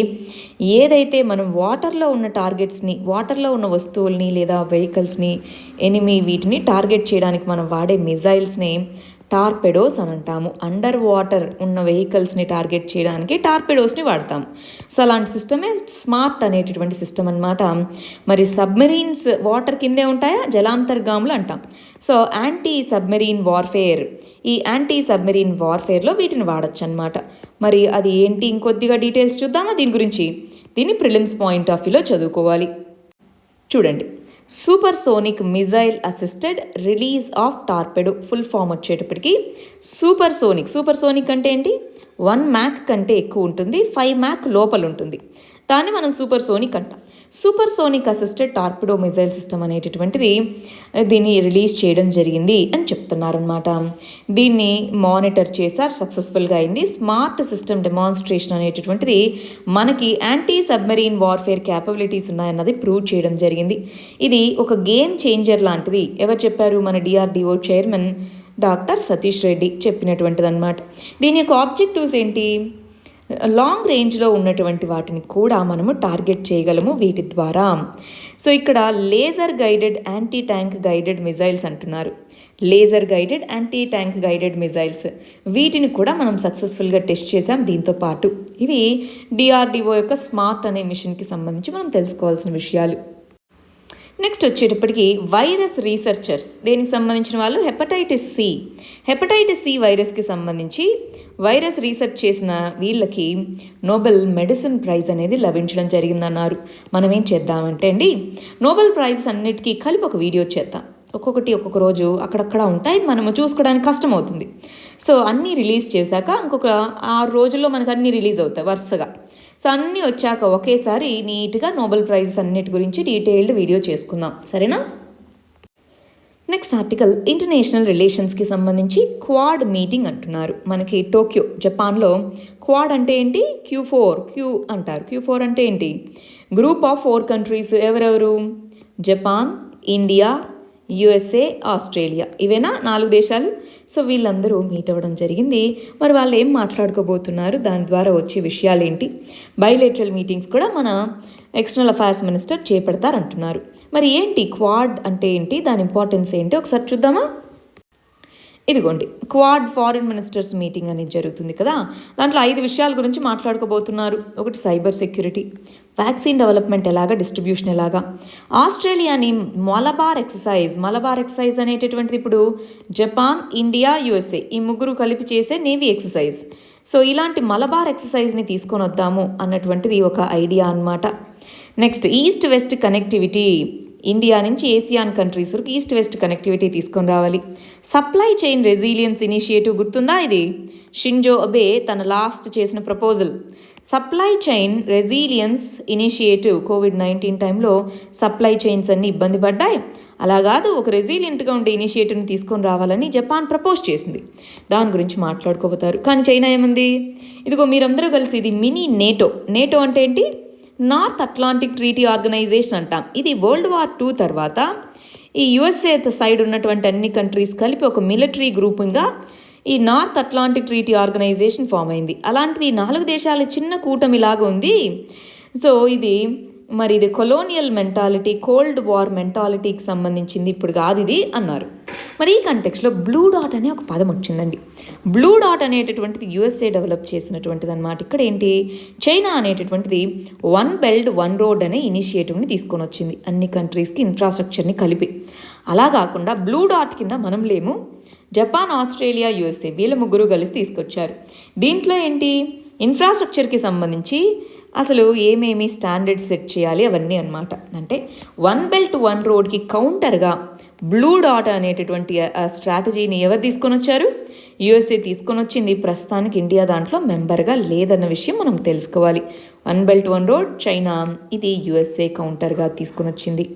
Speaker 1: ఏదైతే మనం వాటర్లో ఉన్న టార్గెట్స్ని, వాటర్లో ఉన్న వస్తువుల్ని లేదా వెహికల్స్ని, వీటిని టార్గెట్ చేయడానికి మనం వాడే మిజైల్స్ని టార్పెడోస్ అని అంటాము. అండర్ వాటర్ ఉన్న వెహికల్స్ని టార్గెట్ చేయడానికి టార్పెడోస్ని వాడతాము. సో అలాంటి సిస్టమే స్మార్ట్ అనేటటువంటి సిస్టమ్ అనమాట. మరి సబ్మెరీన్స్ వాటర్ కిందే ఉంటాయా, జలాంతర్గాములు అంటాం. సో యాంటీ సబ్మెరీన్ వార్ఫేర్లో వీటిని వాడచ్చు అనమాట. మరి అది ఏంటి, ఇంకొద్దిగా డీటెయిల్స్ చూద్దామా దీని గురించి. దీన్ని ప్రిలిమ్స్ పాయింట్ ఆఫ్ వ్యూలో చదువుకోవాలి. చూడండి, super sonic missile assisted release of torpedo full form వచ్చేటప్పటికి సూపర్ సోనిక్ అంటే ఏంటి, 1 మ్యాక్ కంటే ఎక్కువ ఉంటుంది, 5 మ్యాక్ లోపల ఉంటుంది. దాన్ని మనం సూపర్ సోనిక్ అంటాం. Super sonic assisted torpedo missile system అనేటటువంటిది దీన్ని రిలీజ్ చేయడం జరిగింది అని చెప్తున్నారనమాట. దీన్ని మానిటర్ చేశారు, సక్సెస్ఫుల్గా అయింది. స్మార్ట్ సిస్టమ్ డెమాన్స్ట్రేషన్ అనేటటువంటిది మనకి యాంటీ సబ్మెరీన్ వార్ఫేర్ క్యాపబిలిటీస్ ఉన్నాయన్నది ప్రూవ్ చేయడం జరిగింది. ఇది ఒక గేమ్ చేంజర్ లాంటిది. ఎవరు చెప్పారు, మన DRDO chairman doctor Satish Reddy చెప్పినటువంటిది అనమాట. దీని యొక్క ఆబ్జెక్టివ్స్ ఏంటి, లాంగ్ రేంజ్లో ఉన్నటువంటి వాటిని కూడా మనము టార్గెట్ చేయగలము వీటి ద్వారా. సో ఇక్కడ laser guided anti tank guided missiles అంటున్నారు. Laser guided anti tank guided missiles వీటిని కూడా మనం సక్సెస్ఫుల్గా టెస్ట్ చేసాం. దీంతో పాటు ఇవి డిఆర్డిఓ యొక్క స్మార్ట్ అనే మిషన్కి సంబంధించి మనం తెలుసుకోవాల్సిన విషయాలు. నెక్స్ట్ వచ్చేటప్పటికి వైరస్ రీసెర్చర్స్, దేనికి సంబంధించిన వాళ్ళు, హెపటైటిస్ సి వైరస్కి సంబంధించి వైరస్ రీసెర్చ్ చేసిన వీళ్ళకి నోబెల్ మెడిసిన్ ప్రైజ్ అనేది లభించడం జరిగిందన్నారు. మనం ఏం చేద్దామంటే అండి, నోబెల్ ప్రైజ్ అన్నిటికీ కలిపి ఒక వీడియో చేద్దాం. ఒక్కొక్క రోజు అక్కడక్కడ ఉంటాయి, మనము చూసుకోవడానికి కష్టం అవుతుంది. సో అన్నీ రిలీజ్ చేశాక ఇంకొక 6 రోజుల్లో మనకు అన్నీ రిలీజ్ అవుతాయి వరుసగా. సో అన్నీ వచ్చాక ఒకేసారి నీట్గా నోబెల్ ప్రైజెస్ అన్నిటి గురించి డీటెయిల్డ్ వీడియో చేసుకుందాం, సరేనా. నెక్స్ట్ ఆర్టికల్ ఇంటర్నేషనల్ రిలేషన్స్కి సంబంధించి క్వాడ్ మీటింగ్ అంటున్నారు. మనకి టోక్యో జపాన్లో క్వాడ్ అంటే ఏంటి, క్యూ అంటారు. Q4 అంటే ఏంటి, గ్రూప్ ఆఫ్ 4 కంట్రీస్. ఎవరెవరు, జపాన్, ఇండియా, USA, ఆస్ట్రేలియా, ఇవేనా 4 దేశాలు. సో వీళ్ళందరూ మీట్ అవ్వడం జరిగింది. మరి వాళ్ళు ఏం మాట్లాడుకోబోతున్నారు, దాని ద్వారా వచ్చే విషయాలు ఏంటి, బైలేటరల్ మీటింగ్స్ కూడా మన ఎక్స్టర్నల్ అఫైర్స్ మినిస్టర్ చేపడతారంటున్నారు. మరి ఏంటి క్వాడ్ అంటే ఏంటి, దాని ఇంపార్టెన్స్ ఏంటి ఒకసారి చూద్దామా. ఇదిగోండి, క్వాడ్ ఫారిన్ మినిస్టర్స్ మీటింగ్ అనేది జరుగుతుంది కదా. దాంట్లో 5 విషయాల గురించి మాట్లాడుకోబోతున్నారు. ఒకటి సైబర్ సెక్యూరిటీ, వ్యాక్సిన్ డెవలప్మెంట్ ఎలాగా, డిస్ట్రిబ్యూషన్ ఎలాగా, ఆస్ట్రేలియాని మలబార్ ఎక్సర్సైజ్ అనేటటువంటిది ఇప్పుడు జపాన్, ఇండియా, USA ఈ 3 కలిపి చేసే నేవీ ఎక్సర్సైజ్. సో ఇలాంటి మలబార్ ఎక్సర్సైజ్ని తీసుకొని వద్దాము అన్నటువంటిది ఒక ఐడియా అన్నమాట. Next east west connectivity, India నుంచి ఏసియాన్ కంట్రీస్ వరకు ఈస్ట్ వెస్ట్ కనెక్టివిటీ తీసుకొని రావాలి. సప్లై చైన్ రెసిలియన్స్ ఇనిషియేటివ్ గుర్తుందా, ఇది షింజో అబే తన లాస్ట్ చేసిన proposal. Supply chain resilience initiative, COVID-19 టైంలో సప్లై చైన్స్ అన్ని ఇబ్బంది పడ్డాయి. అలా కాదు, ఒక రెసిలియంట్గా ఉండే ఇనిషియేటివ్ని తీసుకొని రావాలని జపాన్ ప్రపోజ్ చేసింది. దాని గురించి మాట్లాడుకోబోతారు. కానీ చైనా ఏముంది, ఇదిగో మీరందరూ కలిసి ఇది మినీ నేటో అంటే ఏంటి, నార్త్ అట్లాంటిక్ ట్రీటీ ఆర్గనైజేషన్ అంటాం. ఇది World War II తర్వాత ఈ USA సైడ్ ఉన్నటువంటి అన్ని కంట్రీస్ కలిపి ఒక మిలిటరీ గ్రూపింగ్గా ఈ north atlantic treaty organization form అయింది. అలాంటిది 4 దేశాల చిన్న కూటమిలాగా ఉంది. సో ఇది కొలోనియల్ మెంటాలిటీ, కోల్డ్ వార్ మెంటాలిటీకి సంబంధించింది, ఇప్పుడు కాదు ఇది అన్నారు. మరి ఈ కంటెక్స్లో బ్లూ డాట్ అనే ఒక పదం వచ్చిందండి. బ్లూ డాట్ అనేటటువంటిది USA డెవలప్ చేసినటువంటిది అనమాట. ఇక్కడ ఏంటి, చైనా అనేటటువంటిది 1 బెల్ట్ 1 రోడ్ అనే ఇనిషియేటివ్ని తీసుకొని వచ్చింది అన్ని కంట్రీస్కి ఇన్ఫ్రాస్ట్రక్చర్ని కలిపి. అలా కాకుండా బ్లూ డాట్ కింద మనం లేము, జపాన్, ఆస్ట్రేలియా, యూఎస్ఏ వీళ్ళ ముగ్గురు కలిసి తీసుకొచ్చారు. దీంట్లో ఏంటి, ఇన్ఫ్రాస్ట్రక్చర్కి సంబంధించి అసలు ఏమేమి స్టాండర్డ్స్ సెట్ చేయాలి అవన్నీ అన్నమాట. అంటే 1 బెల్ట్ 1 రోడ్కి కౌంటర్గా బ్లూ డాట్ అనేటటువంటి స్ట్రాటజీని ఎవరు తీసుకొని వచ్చారు? యూఎస్ఏ తీసుకొని వచ్చింది. ప్రస్తుతానికి ఇండియా దాంట్లో మెంబర్గా లేదన్న విషయం మనం తెలుసుకోవాలి. 1 బెల్ట్ 1 రోడ్ చైనా, ఇది యూఎస్ఏ కౌంటర్గా తీసుకొని వచ్చింది.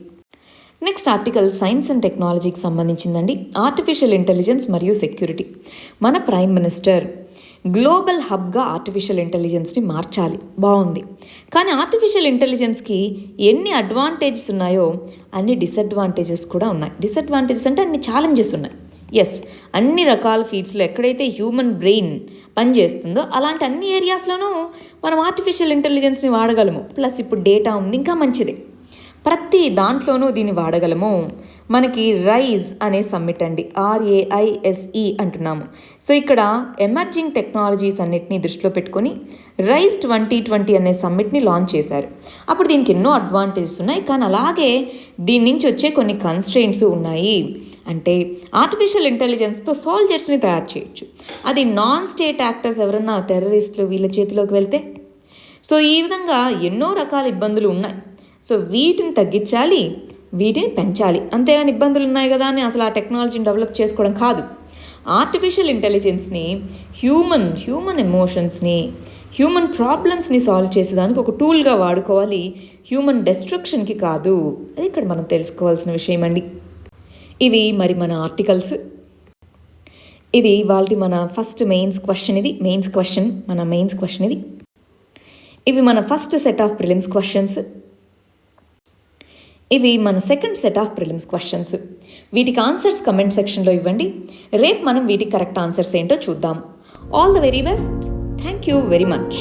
Speaker 1: నెక్స్ట్ ఆర్టికల్ సైన్స్ అండ్ టెక్నాలజీకి సంబంధించిందండి. ఆర్టిఫిషియల్ ఇంటెలిజెన్స్ మరియు సెక్యూరిటీ. మన ప్రైమ్ మినిస్టర్ గ్లోబల్ హబ్గా ఆర్టిఫిషియల్ ఇంటెలిజెన్స్ని మార్చాలి, బాగుంది. కానీ ఆర్టిఫిషియల్ ఇంటెలిజెన్స్కి ఎన్ని అడ్వాంటేజెస్ ఉన్నాయో అన్ని డిసడ్వాంటేజెస్ కూడా ఉన్నాయి. డిసడ్వాంటేజెస్ అంటే అన్ని ఛాలెంజెస్ ఉన్నాయి. ఎస్, అన్ని రకాల ఫీల్డ్స్లో ఎక్కడైతే హ్యూమన్ బ్రెయిన్ పనిచేస్తుందో అలాంటి అన్ని ఏరియాస్లోనూ మనం ఆర్టిఫిషియల్ ఇంటెలిజెన్స్ని వాడగలము. ప్లస్ ఇప్పుడు డేటా ఉంది, ఇంకా మంచిది. ప్రతి దాంట్లోనూ దీన్ని వాడగలము. మనకి రైజ్ అనే సమ్మిట్ అండి, RAISE అంటున్నాము. సో ఇక్కడ ఎమర్జింగ్ టెక్నాలజీస్ అన్నిటినీ దృష్టిలో పెట్టుకొని రైజ్ 2020 అనే సమ్మిట్ని లాంచ్ చేశారు. అప్పుడు దీనికి ఎన్నో అడ్వాంటేజెస్ ఉన్నాయి, కానీ అలాగే దీని నుంచి వచ్చే కొన్ని కన్స్ట్రెయింట్స్ ఉన్నాయి. అంటే ఆర్టిఫిషియల్ ఇంటెలిజెన్స్తో సోల్జర్స్ని తయారు చేయొచ్చు. అది నాన్ స్టేట్ యాక్టర్స్ ఎవరన్నా టెర్రరిస్టులు వీళ్ళ చేతిలోకి వెళ్తే, సో ఈ విధంగా ఎన్నో రకాల ఇబ్బందులు ఉన్నాయి. సో వీటిని తగ్గించాలి, వీటిని పెంచాలి. అంతేగాని ఇబ్బందులు ఉన్నాయి కదా అని అసలు ఆ టెక్నాలజీని డెవలప్ చేసుకోవడం కాదు. ఆర్టిఫిషియల్ ఇంటెలిజెన్స్ని హ్యూమన్ ఎమోషన్స్ని, హ్యూమన్ ప్రాబ్లమ్స్ని సాల్వ్ చేసేదానికి ఒక టూల్గా వాడుకోవాలి, హ్యూమన్ డెస్ట్రక్షన్కి కాదు. అది ఇక్కడ మనం తెలుసుకోవాల్సిన విషయం అండి. ఇవి మరి మన ఆర్టికల్స్. ఇది వాళ్ళకి మన ఫస్ట్ మెయిన్స్ క్వశ్చన్ ఇది. ఇవి మన first set of prelims questions. ఇవి మన second set of prelims questions. వీటికి ఆన్సర్స్ కమెంట్ సెక్షన్లో ఇవ్వండి. రేపు మనం వీటికి కరెక్ట్ ఆన్సర్స్ ఏంటో చూద్దాం. All the very best. Thank you very much.